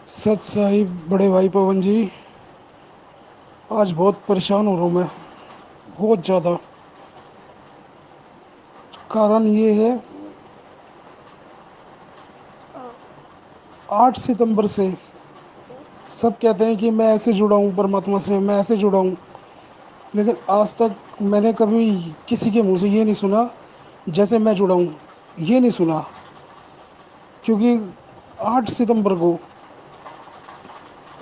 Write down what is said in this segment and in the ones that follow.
सत साहिब बड़े भाई पवन जी। आज बहुत परेशान हो रहा हूँ मैं, बहुत ज़्यादा। कारण ये है, 8 सितंबर से सब कहते हैं कि मैं ऐसे जुड़ा हूँ परमात्मा से, मैं ऐसे जुड़ा हूँ। लेकिन आज तक मैंने कभी किसी के मुंह से ये नहीं सुना जैसे मैं जुड़ा हूँ, ये नहीं सुना। क्योंकि 8 सितंबर को,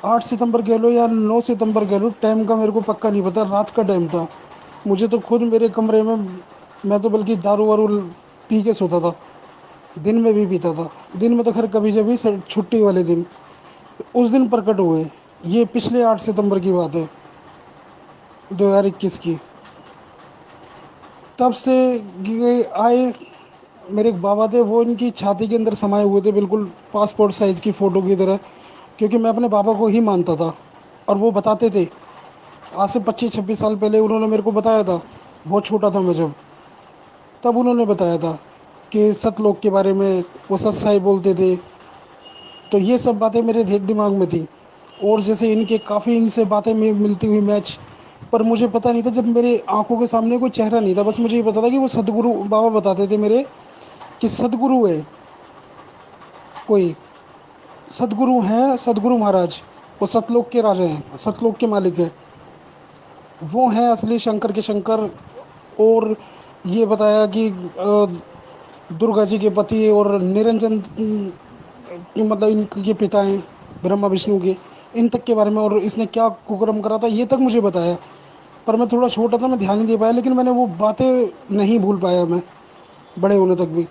8 सितंबर कह लो या 9 सितंबर कह लो, टाइम का मेरे को पक्का नहीं पता। रात का टाइम था। मुझे तो खुद मेरे कमरे में, मैं तो बल्कि दारू वारू पी के सोता था। दिन में भी पीता था। दिन में तो खैर कभी जब भी छुट्टी वाले दिन, उस दिन प्रकट हुए। ये पिछले 8 सितंबर की बात है, 2021 की। तब से ये आए। मेरे एक बाबा थे, वो इनकी छाती के अंदर समाये हुए थे, बिल्कुल पासपोर्ट साइज की फ़ोटो की तरह। क्योंकि मैं अपने बाबा को ही मानता था। और वो बताते थे, आज से 25-26 साल पहले उन्होंने मेरे को बताया था। बहुत छोटा था मैं जब, तब उन्होंने बताया था कि सतलोक के बारे में वो सत साई बोलते थे। तो ये सब बातें मेरे दिमाग में थी। और जैसे इनके काफ़ी इनसे बातें मिलती हुई मैच। पर मुझे पता नहीं था, जब मेरे आंखों के सामने कोई चेहरा नहीं था, बस मुझे ये पता था कि वो सदगुरु बाबा बताते थे मेरे, कि सदगुरु है कोई, सदगुरु हैं, सदगुरु महाराज। वो सतलोक के राजा हैं, सतलोक के मालिक हैं। वो हैं असली शंकर के शंकर। और ये बताया कि दुर्गा जी के पति और निरंजन मतलब इनके पिता हैं, ब्रह्मा विष्णु के। इन तक के बारे में, और इसने क्या कुकर्म करा था ये तक मुझे बताया। पर मैं थोड़ा छोटा था, मैं ध्यान नहीं दे पाया। लेकिन मैंने वो बातें नहीं भूल पाया मैं, बड़े होने तक भी।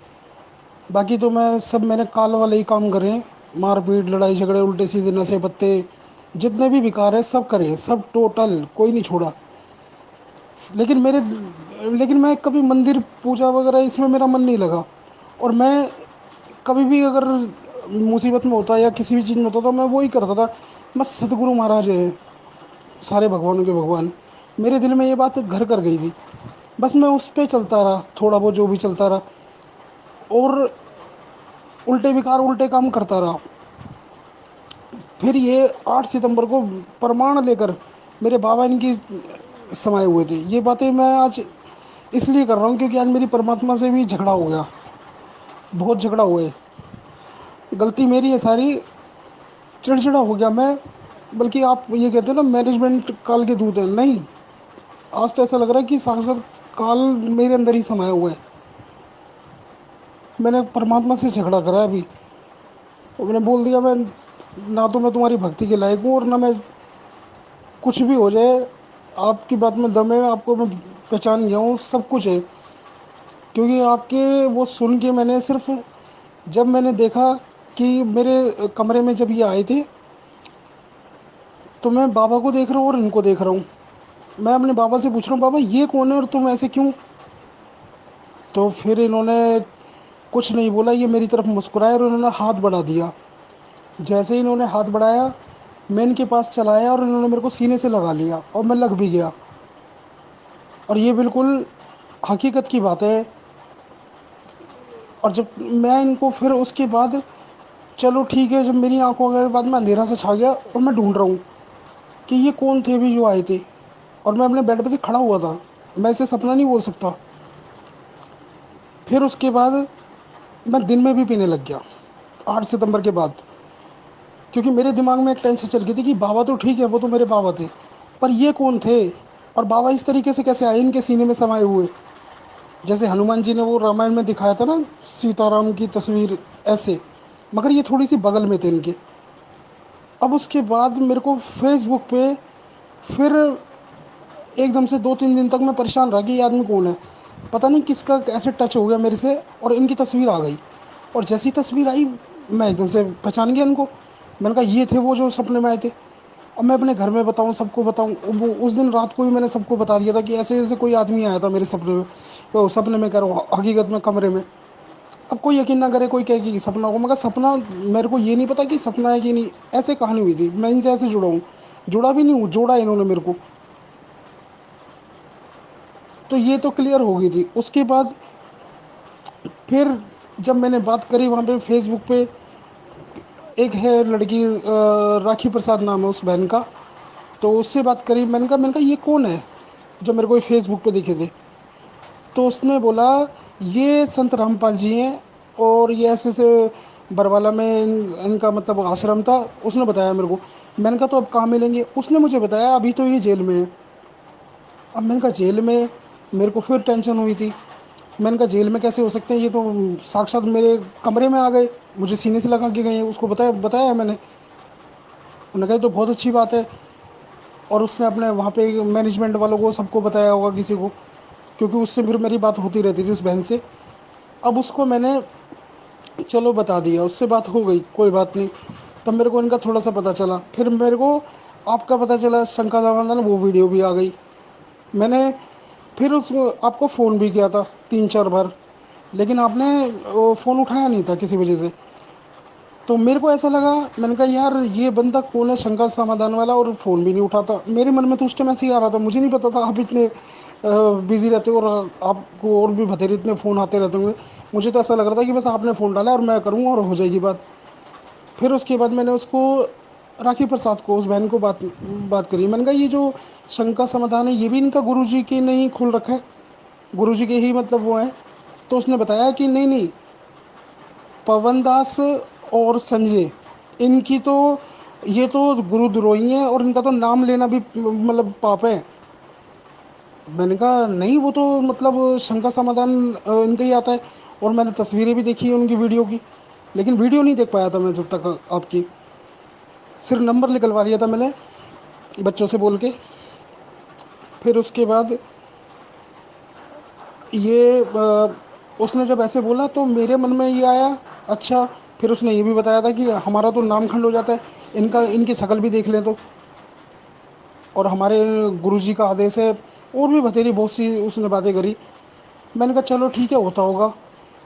बाकी तो मैं सब, मैंने काल वाले ही काम करे हैं। मारपीट, लड़ाई झगड़े, उल्टे सीधे, नशे पत्ते, जितने भी विकार है सब करे हैं, सब टोटल कोई नहीं छोड़ा। लेकिन मेरे लेकिन मैं कभी मंदिर पूजा वगैरह इसमें मेरा मन नहीं लगा। और मैं कभी भी अगर मुसीबत में होता या किसी भी चीज़ में होता तो मैं वो ही करता था। बस सतगुरु महाराज हैं सारे भगवानों के भगवान। मेरे दिल में ये बात घर कर गई थी। बस मैं उस पे चलता रहा, थोड़ा बहुत जो भी चलता रहा। और उल्टे विकार, उल्टे काम करता रहा। फिर ये 8 सितंबर को प्रमाण लेकर मेरे बाबा इनकी समाये हुए थे। ये बातें मैं आज इसलिए कर रहा हूँ क्योंकि आज मेरी परमात्मा से भी झगड़ा हो गया, बहुत झगड़ा हुआ है। गलती मेरी है सारी, चिड़चिड़ा हो गया मैं। बल्कि आप ये कहते हो ना, मैनेजमेंट काल के दूत है, नहीं। आज तो ऐसा लग रहा है कि साक्षात काल मेरे अंदर ही समाया हुआ है। मैंने परमात्मा से झगड़ा करा है अभी। और मैंने बोल दिया, मैं ना तो मैं तुम्हारी भक्ति के लायक हूँ, और ना मैं, कुछ भी हो जाए, आपकी बात में दम है, आपको मैं पहचान गया हूँ, सब कुछ है। क्योंकि आपके वो सुन के मैंने सिर्फ, जब मैंने देखा कि मेरे कमरे में जब ये आए थे, तो मैं बाबा को देख रहा हूँ और इनको देख रहा हूँ। मैं अपने बाबा से पूछ रहा हूँ, बाबा ये कौन है और तुम ऐसे क्यों? तो फिर इन्होंने कुछ नहीं बोला, ये मेरी तरफ मुस्कुराए और इन्होंने हाथ बढ़ा दिया। जैसे ही इन्होंने हाथ बढ़ाया, मैं इनके पास चला आया और इन्होंने मेरे को सीने से लगा लिया और मैं लग भी गया। और ये बिल्कुल हकीकत की बात है। और जब मैं इनको फिर उसके बाद, चलो ठीक है, जब मेरी आंखों के बाद में अंधेरा सा छा गया और मैं ढूंढ रहा हूँ कि ये कौन थे भी जो आए थे। और मैं अपने बेड पे से खड़ा हुआ था, मैं इसे सपना नहीं बोल सकता। फिर उसके बाद मैं दिन में भी पीने लग गया 8 सितंबर के बाद। क्योंकि मेरे दिमाग में एक टेंशन चल गई थी कि बाबा तो ठीक है, वो तो मेरे बाबा थे, पर ये कौन थे? और बाबा इस तरीके से कैसे आए इनके सीने में समाये हुए? जैसे हनुमान जी ने वो रामायण में दिखाया था ना, सीताराम की तस्वीर ऐसे, मगर ये थोड़ी सी बगल में थे इनके। अब उसके बाद मेरे को फेसबुक पे फिर एकदम से 2-3 दिन तक मैं परेशान रहा कि ये आदमी कौन है। पता नहीं किसका ऐसे टच हो गया मेरे से, और इनकी तस्वीर आ गई। और जैसी तस्वीर आई, मैं एकदम से पहचान गया इनको। मैंने कहा ये थे वो जो सपने में आए थे। अब मैं अपने घर में बताऊं, सबको बताऊं, वो उस दिन रात को ही मैंने सबको बता दिया था कि ऐसे ऐसे कोई आदमी आया था मेरे सपने में। तो सपने में कह रहा हूँ, हकीकत में कमरे में। अब कोई यकीन ना करे, कोई कहे कि सपना होगा, मगर सपना, मेरे को ये नहीं पता कि सपना है कि नहीं। ऐसे कहानी हुई थी, मैं इनसे ऐसे जुड़ा हूँ। जुड़ा भी नहीं हूँ, जोड़ा इन्होंने मेरे को। तो ये तो क्लियर हो गई थी। उसके बाद फिर जब मैंने बात करी वहाँ पे फेसबुक पे, एक है लड़की, राखी प्रसाद नाम है उस बहन का। तो उससे बात करी, मैंने कहा ये कौन है, जो मेरे को फेसबुक पे दिखे थे। तो उसने बोला ये संत रामपाल जी हैं, और ये ऐसे ऐसे बरवाला में इनका मतलब आश्रम था। उसने बताया मेरे को। मैंने कहा तो अब कहाँ मिलेंगे, उसने मुझे बताया अभी तो ये जेल में है। अब मैंने कहा जेल में, मेरे को फिर टेंशन हुई थी। मैंने कहा जेल में कैसे हो सकते हैं, ये तो साक्षात मेरे कमरे में आ गए, मुझे सीने से लगा के गए हैं। उसको बताया बताया मैंने। उन्होंने कहा ये तो बहुत अच्छी बात है। और उसने अपने वहाँ पे मैनेजमेंट वालों को सबको बताया होगा किसी को, क्योंकि उससे फिर मेरी बात होती रहती थी उस बहन से। अब उसको मैंने चलो बता दिया, उससे बात हो गई, कोई बात नहीं। तब मेरे को इनका थोड़ा सा पता चला, फिर मेरे को आपका पता चला, शंका दावानंद, वो वीडियो भी आ गई। मैंने फिर उस आपको फ़ोन भी किया था 3-4 बार, लेकिन आपने वो फ़ोन उठाया नहीं था किसी वजह से। तो मेरे को ऐसा लगा, मैंने कहा यार ये बंदा कौन है, शंका समाधान वाला, और फ़ोन भी नहीं उठाता। मेरे मन में तो उस टाइम ऐसे ही आ रहा था, मुझे नहीं पता था आप इतने बिजी रहते हो, और आपको और भी बथेरे इतने फ़ोन आते रहते होंगे। मुझे तो ऐसा लग रहा था कि बस आपने फ़ोन डाला और मैं करूँगा और हो जाएगी बात। फिर उसके बाद मैंने उसको, राखी प्रसाद को, उस बहन को बात बात करी। मैंने कहा ये जो शंका समाधान है, ये भी इनका गुरुजी के ने ही खोल रखा है, गुरुजी के ही मतलब वो है। तो उसने बताया कि नहीं नहीं, पवन दास और संजय, इनकी तो, ये तो गुरुद्रोही हैं, और इनका तो नाम लेना भी मतलब पाप है। मैंने कहा नहीं, वो तो मतलब शंका समाधान इनका ही आता है। और मैंने तस्वीरें भी देखी है उनकी वीडियो की, लेकिन वीडियो नहीं देख पाया था मैं जब तक आपकी, सिर्फ नंबर निकलवा लिया था मैंने बच्चों से बोल के। फिर उसके बाद ये उसने जब ऐसे बोला तो मेरे मन में ये आया, अच्छा। फिर उसने ये भी बताया था कि हमारा तो नाम खंड हो जाता है, इनका, इनकी शक्ल भी देख लें तो, और हमारे गुरुजी का आदेश है, और भी बतेरी बहुत सी उसने बातें करी। मैंने कहा चलो ठीक है, होता होगा।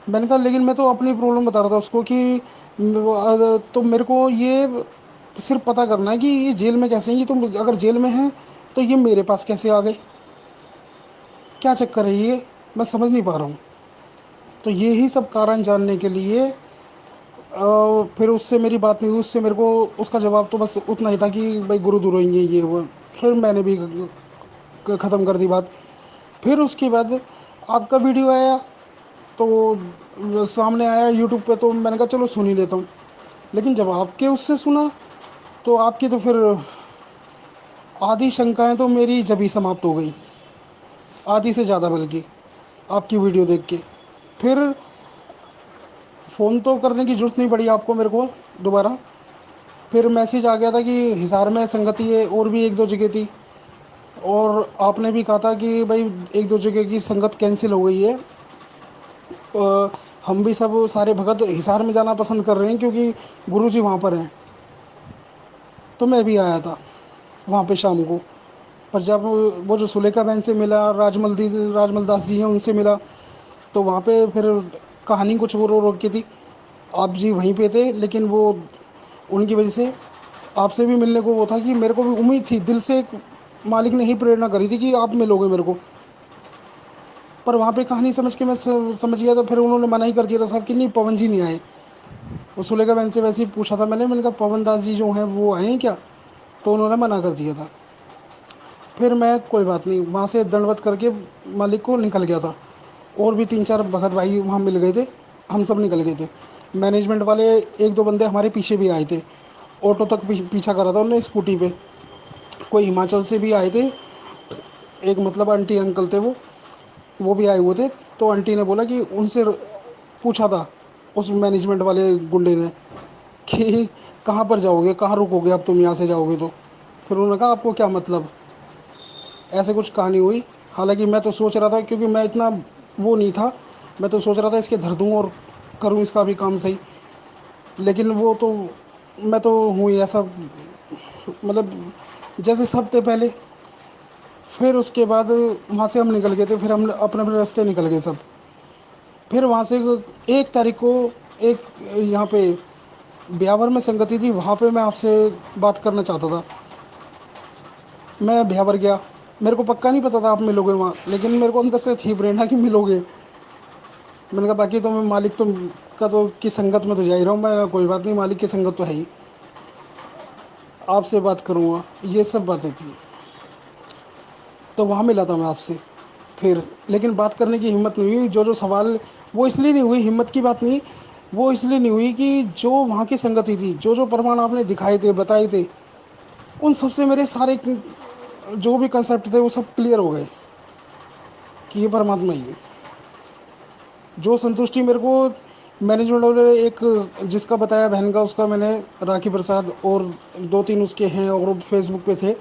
मैंने कहा लेकिन मैं तो अपनी प्रॉब्लम बता रहा था उसको कि तो मेरे को ये सिर्फ पता करना है कि ये जेल में कैसे हैं, ये तो अगर जेल में हैं तो ये मेरे पास कैसे आ गए, क्या चक्कर है ये, मैं समझ नहीं पा रहा हूँ। तो यही सब कारण जानने के लिए फिर उससे मेरी बात नहीं हुई। उससे मेरे को उसका जवाब तो बस उतना ही था कि भाई गुरु दुरो ये वो। फिर मैंने भी ख़त्म कर दी बात। फिर उसके बाद आपका वीडियो आया, तो सामने आया यूट्यूब पे, तो मैंने कहा चलो सुन ही लेता हूँ। लेकिन जब आपके उससे सुना, तो आपकी तो फिर आधी शंकाएं तो मेरी जब ही समाप्त हो गई, आधी से ज़्यादा बल्कि, आपकी वीडियो देख के। फिर फ़ोन तो करने की ज़रूरत नहीं पड़ी आपको मेरे को दोबारा। फिर मैसेज आ गया था कि हिसार में संगति है, और भी एक दो जगह थी, और आपने भी कहा था कि भाई एक दो जगह की संगत कैंसिल हो गई है। हम भी सब सारे भगत हिसार में जाना पसंद कर रहे हैं, क्योंकि गुरु जी वहाँ पर हैं। तो मैं भी आया था वहाँ पे शाम को। पर जब वो जो सुलेखा बहन से मिला, राजमल दास जी हैं उनसे मिला, तो वहाँ पे फिर कहानी कुछ और की थी। आप जी वहीं पे थे, लेकिन वो उनकी वजह से आपसे भी मिलने को वो था कि मेरे को भी उम्मीद थी दिल से, एक मालिक ने ही प्रेरणा करी थी कि आप मिलोगे मेरे को। पर वहाँ पे कहानी समझ के मैं समझ गया था, फिर उन्होंने मना ही कर दिया था साहब कि नहीं, पवन जी नहीं आए। वो सुलेखा बहन से वैसे ही पूछा था मैंने कहा पवन दास जी जो हैं वो आए हैं क्या, तो उन्होंने मना कर दिया था। फिर मैं कोई बात नहीं, वहाँ से दंडवत करके मालिक को निकल गया था। और भी 3-4 भगत भाई वहाँ मिल गए थे, हम सब निकल गए थे। मैनेजमेंट वाले एक दो बंदे हमारे पीछे भी आए थे, ऑटो तक पीछा करा था उन्होंने स्कूटी पे। कोई हिमाचल से भी आए थे, एक मतलब आंटी अंकल थे वो भी आए हुए थे। तो आंटी ने बोला कि उनसे पूछा था उस मैनेजमेंट वाले गुंडे ने कि कहाँ पर जाओगे, कहाँ रुकोगे अब तुम यहाँ से जाओगे तो। फिर उन्होंने कहा आपको क्या मतलब, ऐसे कुछ कहानी हुई। हालांकि मैं तो सोच रहा था, क्योंकि मैं इतना वो नहीं था, मैं तो सोच रहा था इसके धर दूँ और करूँ इसका भी काम सही। लेकिन वो तो, मैं तो हूँ ही ऐसा, मतलब जैसे सब थे पहले। फिर उसके बाद वहाँ से हम निकल गए थे, फिर हम अपने अपने रास्ते निकल गए सब। फिर वहाँ से 1 तारीख को एक यहाँ पे ब्यावर में संगति थी, वहाँ पे मैं आपसे बात करना चाहता था। मैं ब्यावर गया, मेरे को पक्का नहीं पता था आप मिलोगे वहाँ, लेकिन मेरे को अंदर से थी प्रेरणा कि मिलोगे। मैंने कहा बाकी तो मैं मालिक तो का तो की संगत में तो जा ही रहा हूँ मैं, कोई बात नहीं, मालिक की संगत तो है ही, आपसे बात करूँगा, ये सब बातें थी। तो वहाँ मिला था मैं आपसे फिर, लेकिन बात करने की हिम्मत नहीं हुई। जो जो सवाल, वो इसलिए नहीं हुई, हिम्मत की बात नहीं, वो इसलिए नहीं हुई कि जो वहाँ की संगति थी, जो जो प्रमाण आपने दिखाए थे, बताए थे, उन सबसे मेरे सारे जो भी कंसेप्ट थे वो सब क्लियर हो गए कि ये परमात्मा ही है। जो संतुष्टि मेरे को मैनेजमेंट वाले, एक जिसका बताया बहन का, उसका मैंने, राखी प्रसाद, और दो तीन उसके हैं और फेसबुक पे थे,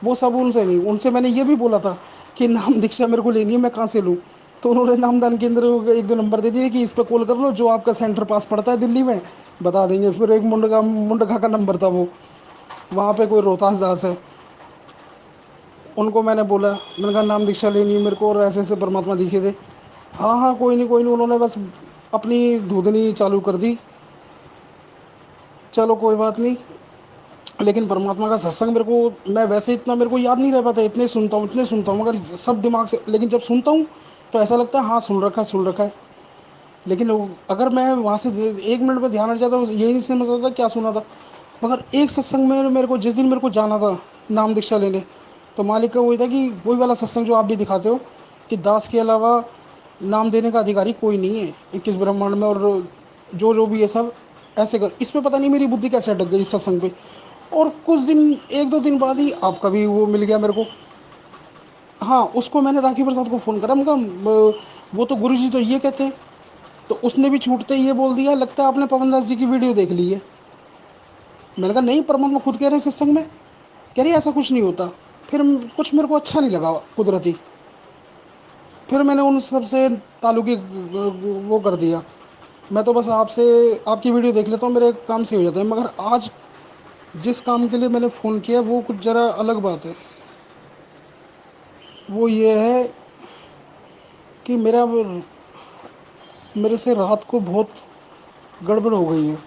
वो सब उनसे नहीं, उनसे मैंने ये भी बोला था कि नाम दीक्षा मेरे को लेनी है, मैं कहाँ से लूँ। तो उन्होंने नामदान केंद्र एक दो नंबर दे दिए कि इस पर कॉल कर लो, जो आपका सेंटर पास पड़ता है दिल्ली में, बता देंगे। फिर एक मुंडका का नंबर था वो, वहाँ पे कोई रोहतास दास है, उनको मैंने बोला, मैंने कहा नाम दीक्षा लेनी है मेरे को और ऐसे ऐसे परमात्मा दिखे थे। हाँ हाँ कोई नहीं कोई नहीं, उन्होंने बस अपनी धूधनी चालू कर दी। चलो कोई बात नहीं। लेकिन परमात्मा का सत्संग मेरे को, मैं वैसे इतना मेरे को याद नहीं रह पाता, इतने सुनता हूँ मगर सब दिमाग से, लेकिन जब सुनता हूँ तो ऐसा लगता है हाँ सुन रखा है सुन रखा है। लेकिन अगर मैं वहाँ से 1 मिनट में ध्यान हट जाता, यही नहीं समझ आता क्या सुना था। मगर एक सत्संग में मेरे को, जिस दिन मेरे को जाना था नाम दीक्षा लेने, तो मालिक का वही था कि वही वाला सत्संग जो आप भी दिखाते हो, कि दास के अलावा नाम देने का अधिकारी कोई नहीं है 21 ब्रह्मांड में, और जो जो भी ये सब ऐसे कर, इसमें पता नहीं मेरी बुद्धि कैसे अटक गई इस सत्संग पे। और कुछ दिन, 1 2 दिन बाद ही आपका भी वो मिल गया मेरे को। हाँ, उसको मैंने राखी प्रसाद को फ़ोन करा, मैं कहा वो तो गुरु जी तो ये कहते हैं। तो उसने भी छूटते ही ये बोल दिया, लगता है आपने पवन दास जी की वीडियो देख ली है। मैंने कहा नहीं, परमात्मा खुद कह रहे हैं सत्संग में। कह रही ऐसा कुछ नहीं होता। फिर कुछ मेरे को अच्छा नहीं लगा कुदरती, फिर मैंने उन सब से ताल्लुकी वो कर दिया। मैं तो बस आपसे, आपकी वीडियो देख लेता हूँ, मेरे काम से हो जाता है। मगर आज जिस काम के लिए मैंने फ़ोन किया वो कुछ ज़रा अलग बात है। वो ये है कि मेरे से रात को बहुत गड़बड़ हो गई है।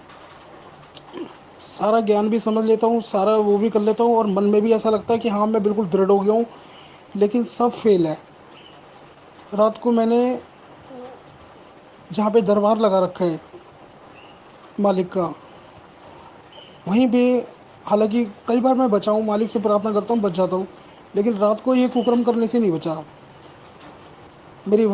सारा ज्ञान भी समझ लेता हूँ, सारा वो भी कर लेता हूँ, और मन में भी ऐसा लगता है कि हाँ मैं बिल्कुल दृढ़ हो गया हूँ, लेकिन सब फेल है। रात को मैंने जहाँ पे दरबार लगा रखा है मालिक का, वहीं पे, हालांकि कई बार मैं बचा हूँ, मालिक से प्रार्थना करता हूँ बच जाता हूँ, लेकिन रात को ये कुकर्म करने से नहीं बचा। मेरी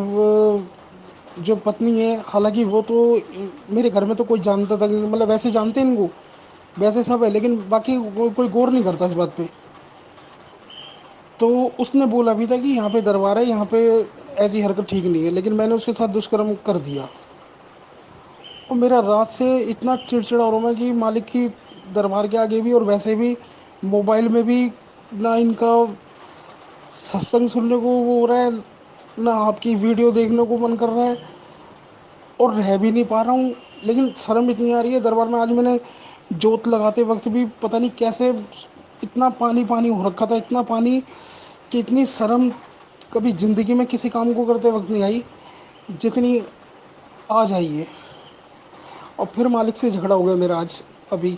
जो पत्नी है, हालांकि वो तो, मेरे घर में तो कोई जानता था, मतलब वैसे जानते हैं इनको, वैसे सब है, लेकिन बाकी कोई गौर नहीं करता इस बात पे। तो उसने बोला भी था कि यहाँ पे दरबार है, यहाँ पे ऐसी हरकत ठीक नहीं है, लेकिन मैंने उसके साथ दुष्कर्म कर दिया। और मेरा रात से इतना चिड़चिड़ा हो रहा है कि मालिक की दरबार के आगे भी और वैसे भी, मोबाइल में भी, ना इनका सत्संग सुनने को वो हो रहा है, ना आपकी वीडियो देखने को मन कर रहा है, और रह भी नहीं पा रहा हूँ। लेकिन शर्म इतनी आ रही है दरबार में। आज मैंने जोत लगाते वक्त भी पता नहीं कैसे, इतना पानी पानी हो रखा था, इतना पानी, कि इतनी शर्म कभी ज़िंदगी में किसी काम को करते वक्त नहीं आई जितनी आज आई है। और फिर मालिक से झगड़ा हो गया मेरा आज अभी।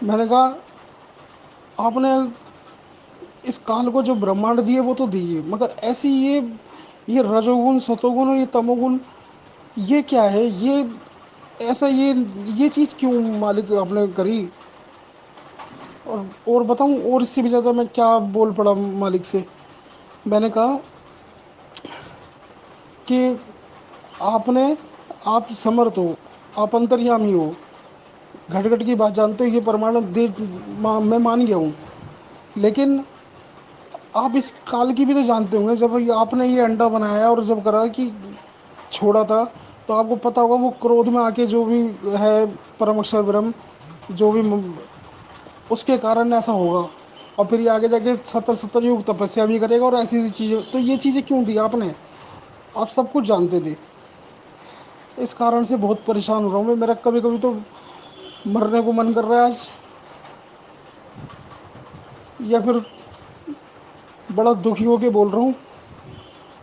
मैंने कहा आपने इस काल को जो ब्रह्मांड दिए वो तो दिए, मगर ऐसी ये रजोगुण सतोगुण और ये तमोगुण, ये क्या है, ये ऐसा, ये चीज़ क्यों मालिक आपने करी। और बताऊं, और इससे भी ज़्यादा मैं क्या बोल पड़ा मालिक से। मैंने कहा कि आपने, आप समर्थ हो, आप अंतर्यामी हो, घट घट की बात जानते हो, ये प्रमाण दे, मैं मान गया हूँ, लेकिन आप इस काल की भी तो जानते होंगे। जब आपने ये अंडा बनाया और जब करा कि छोड़ा था, तो आपको पता होगा वो क्रोध में आके जो भी है, परम अक्षर ब्रह्म, जो भी उसके कारण ऐसा होगा। और फिर ये आगे जाके 70 70 युग तपस्या भी करेगा और ऐसी ऐसी चीज़ें, तो ये चीज़ें क्यों दी आपने, आप सब कुछ जानते थे। इस कारण से बहुत परेशान हो रहा हूँ मैं। मेरा कभी कभी तो मरने को मन कर रहा है आज, या फिर बड़ा दुखी होके बोल रहा हूँ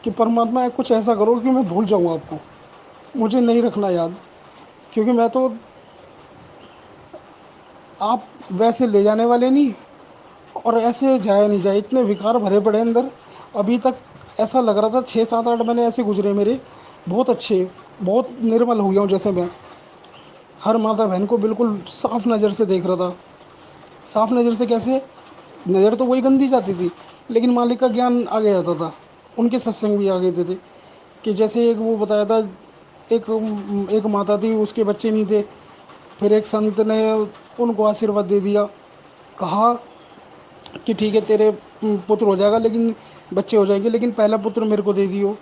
कि परमात्मा कुछ ऐसा करो कि मैं भूल जाऊँ आपको, मुझे नहीं रखना याद। क्योंकि मैं तो, आप वैसे ले जाने वाले नहीं, और ऐसे जाया नहीं जाए, इतने विकार भरे पड़े अंदर। अभी तक ऐसा लग रहा था 6 7 8 महीने ऐसे गुजरे मेरे, बहुत अच्छे, बहुत निर्मल हो गया हूँ। जैसे मैं हर माता बहन को बिल्कुल साफ नज़र से देख रहा था। साफ नज़र से कैसे? नज़र तो वही गंदी जाती थी, लेकिन मालिक का ज्ञान आगे जाता था। उनके सत्संग भी आगे थे कि जैसे एक वो बताया था, एक एक माता थी, उसके बच्चे नहीं थे। फिर एक संत ने उनको आशीर्वाद दे दिया, कहा कि ठीक है तेरे पुत्र हो जाएगा, लेकिन बच्चे हो जाएंगे, लेकिन पहला पुत्र मेरे को दे दियो।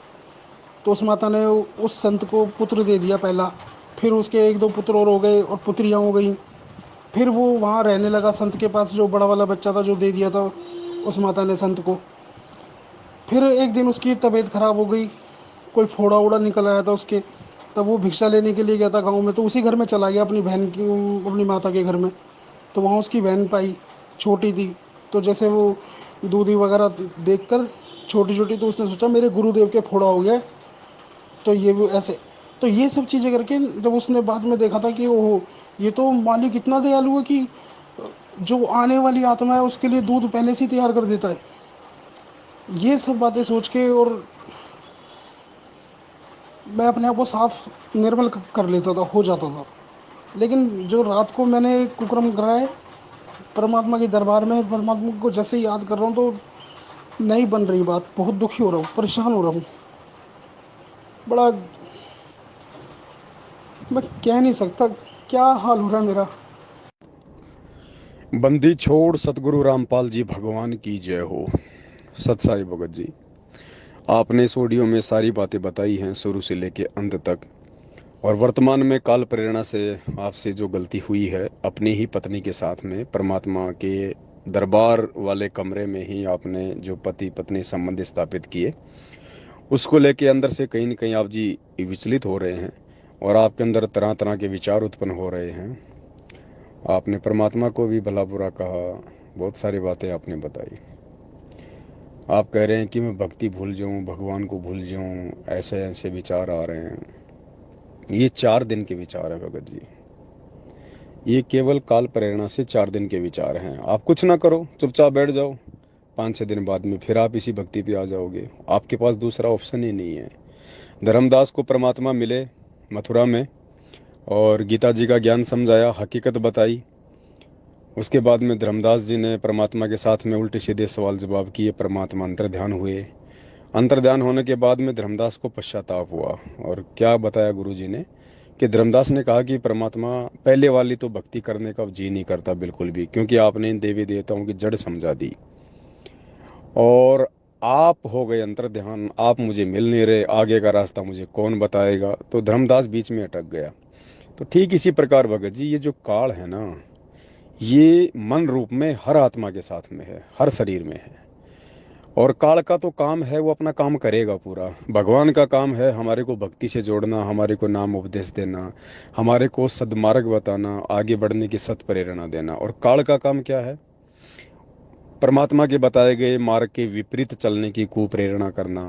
तो उस माता ने उस संत को पुत्र दे दिया पहला। फिर उसके एक दो पुत्र और हो गए और पुत्रियाँ हो गई। फिर वो वहाँ रहने लगा संत के पास, जो बड़ा वाला बच्चा था जो दे दिया था उस माता ने संत को। फिर एक दिन उसकी तबीयत खराब हो गई, कोई फोड़ा वोड़ा निकल आया था उसके। तब वो भिक्षा लेने के लिए गया था गांव में, तो उसी घर में चला गया अपनी बहन की, अपनी माता के घर में। तो वहाँ उसकी बहन पाई, छोटी थी। तो जैसे वो दूधी वगैरह देखकर छोटी छोटी, तो उसने सोचा मेरे गुरुदेव के फोड़ा हो गया। तो ये भी ऐसे, तो ये सब चीज़ें करके जब उसने बाद में देखा था कि ओहो, ये तो मालिक इतना दयालु है कि जो आने वाली आत्मा है उसके लिए दूध पहले से ही तैयार कर देता है। ये सब बातें सोच के और मैं अपने आप को साफ निर्मल कर लेता था, हो जाता था। लेकिन जो रात को मैंने कुकर्म करा है परमात्मा के दरबार में, परमात्मा को जैसे ही याद कर रहा हूँ तो नहीं बन रही बात। बहुत दुखी हो रहा हूँ, परेशान हो रहा हूँ बड़ा। मैं कह नहीं सकता क्या हाल हो रहा है मेरा। बंदी छोड़ सतगुरु रामपाल जी भगवान की जय हो। सत साई भगत जी, आपने इस ऑडियो में सारी बातें बताई हैं शुरू से लेके अंत तक। और वर्तमान में काल प्रेरणा से आपसे जो गलती हुई है अपनी ही पत्नी के साथ में, परमात्मा के दरबार वाले कमरे में ही आपने जो पति पत्नी संबंध स्थापित किए, उसको लेके अंदर से कहीं ना कहीं आप जी विचलित हो रहे हैं और आपके अंदर तरह तरह के विचार उत्पन्न हो रहे हैं। आपने परमात्मा को भी भला बुरा कहा, बहुत सारी बातें आपने बताई। आप कह रहे हैं कि मैं भक्ति भूल जाऊं, भगवान को भूल जाऊं, ऐसे ऐसे विचार आ रहे हैं। ये 4 दिन के विचार है भगत जी। ये केवल काल प्रेरणा से 4 दिन के विचार हैं। आप कुछ ना करो, चुपचाप बैठ जाओ, 5-6 दिन बाद में फिर आप इसी भक्ति पे आ जाओगे। आपके पास दूसरा ऑप्शन ही नहीं है। धर्मदास को परमात्मा मिले मथुरा में और गीता जी का ज्ञान समझाया, हकीकत बताई। उसके बाद में धर्मदास जी ने परमात्मा के साथ में उल्टे सीधे सवाल जवाब किए, परमात्मा अंतर्ध्यान हुए। अंतर्ध्यान होने के बाद में धर्मदास को पश्चाताप हुआ। और क्या बताया गुरु जी ने कि धर्मदास ने कहा कि परमात्मा पहले वाली तो भक्ति करने का जी नहीं करता बिल्कुल भी, क्योंकि आपने इन देवी देवताओं की जड़ समझा दी और आप हो गए अंतर्ध्यान। आप मुझे मिल नहीं रहे, आगे का रास्ता मुझे कौन बताएगा। तो धर्मदास बीच में अटक गया। तो ठीक इसी प्रकार भगत जी, ये जो काल है ना, ये मन रूप में हर आत्मा के साथ में है, हर शरीर में है। और काल का तो काम है, वो अपना काम करेगा पूरा। भगवान का काम है हमारे को भक्ति से जोड़ना, हमारे को नाम उपदेश देना, हमारे को सद्मार्ग बताना, आगे बढ़ने की सत प्रेरणा देना। और काल का काम क्या है? परमात्मा के बताए गए मार्ग के विपरीत चलने की कुप्रेरणा करना।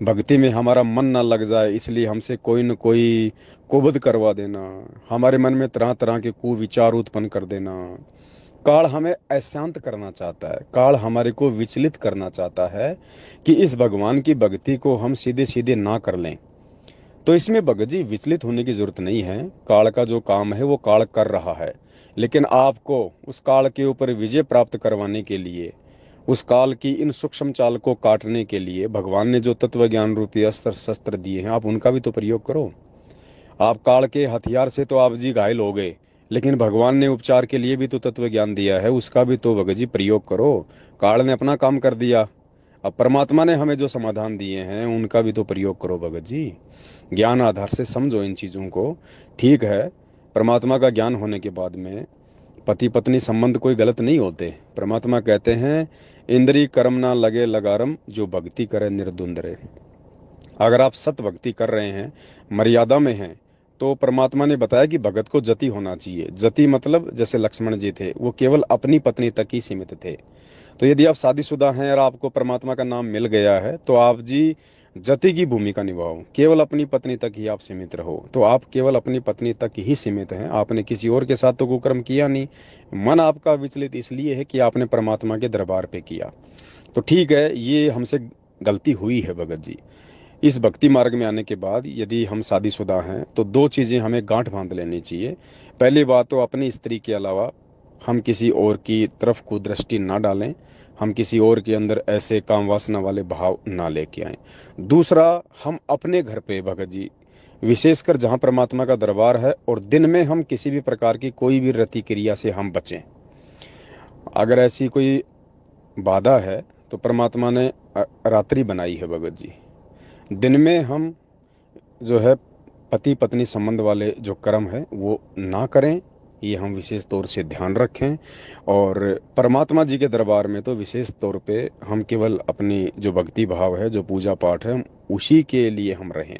भक्ति में हमारा मन ना लग जाए इसलिए हमसे कोई न कोई कुबद करवा देना, हमारे मन में तरह तरह के कुविचार उत्पन्न कर देना। काल हमें अशांत करना चाहता है, काल हमारे को विचलित करना चाहता है कि इस भगवान की भक्ति को हम सीधे सीधे ना कर लें। तो इसमें भगत जी विचलित होने की जरूरत नहीं है। काल का जो काम है वो काल कर रहा है, लेकिन आपको उस काल के ऊपर विजय प्राप्त करवाने के लिए, उस काल की इन सूक्ष्म चाल को काटने के लिए भगवान ने जो तत्व ज्ञान रूपी अस्त्र शस्त्र दिए हैं, आप उनका भी तो प्रयोग करो। आप काल के हथियार से तो आप जी घायल हो गए, लेकिन भगवान ने उपचार के लिए भी तो तत्व ज्ञान दिया है, उसका भी तो भगत जी प्रयोग करो। काल ने अपना काम कर दिया, अब परमात्मा ने हमें जो समाधान दिए हैं उनका भी तो प्रयोग करो भगत जी। ज्ञान आधार से समझो इन चीज़ों को। ठीक है, परमात्मा का ज्ञान होने के बाद में पति पत्नी संबंध कोई गलत नहीं होते। परमात्मा कहते हैं इंद्री कर्म ना लगे लगारम, जो भक्ति करे निर्द्वंद रहे। अगर आप सत भक्ति कर रहे हैं, मर्यादा में हैं, तो परमात्मा ने बताया कि भगत को जति होना चाहिए। जति मतलब जैसे लक्ष्मण जी थे, वो केवल अपनी पत्नी तक ही सीमित थे। तो यदि आप शादीशुदा हैं और आपको परमात्मा का नाम मिल गया है तो आप जी जति की भूमिका निभाओ, केवल अपनी पत्नी तक ही आप सीमित रहो। तो आप केवल अपनी पत्नी तक ही सीमित हैं, आपने किसी और के साथ तो कुकर्म किया नहीं। मन आपका विचलित इसलिए है कि आपने परमात्मा के दरबार पे किया। तो ठीक है, ये हमसे गलती हुई है भगत जी। इस भक्ति मार्ग में आने के बाद यदि हम शादीशुदा हैं तो दो चीज़ें हमें गांठ बांध लेनी चाहिए। पहली बात तो अपनी स्त्री के अलावा हम किसी और की तरफ को दृष्टि ना डालें, हम किसी और के अंदर ऐसे काम वासना वाले भाव ना लेके आए। दूसरा, हम अपने घर पे भगत जी, विशेषकर जहाँ परमात्मा का दरबार है, और दिन में हम किसी भी प्रकार की कोई भी रति क्रिया से हम बचें। अगर ऐसी कोई बाधा है तो परमात्मा ने रात्रि बनाई है भगत जी। दिन में हम जो है पति पत्नी संबंध वाले जो कर्म है वो ना करें, ये हम विशेष तौर से ध्यान रखें। और परमात्मा जी के दरबार में तो विशेष तौर पे हम केवल अपनी जो भक्ति भाव है, जो पूजा पाठ है, उसी के लिए हम रहें।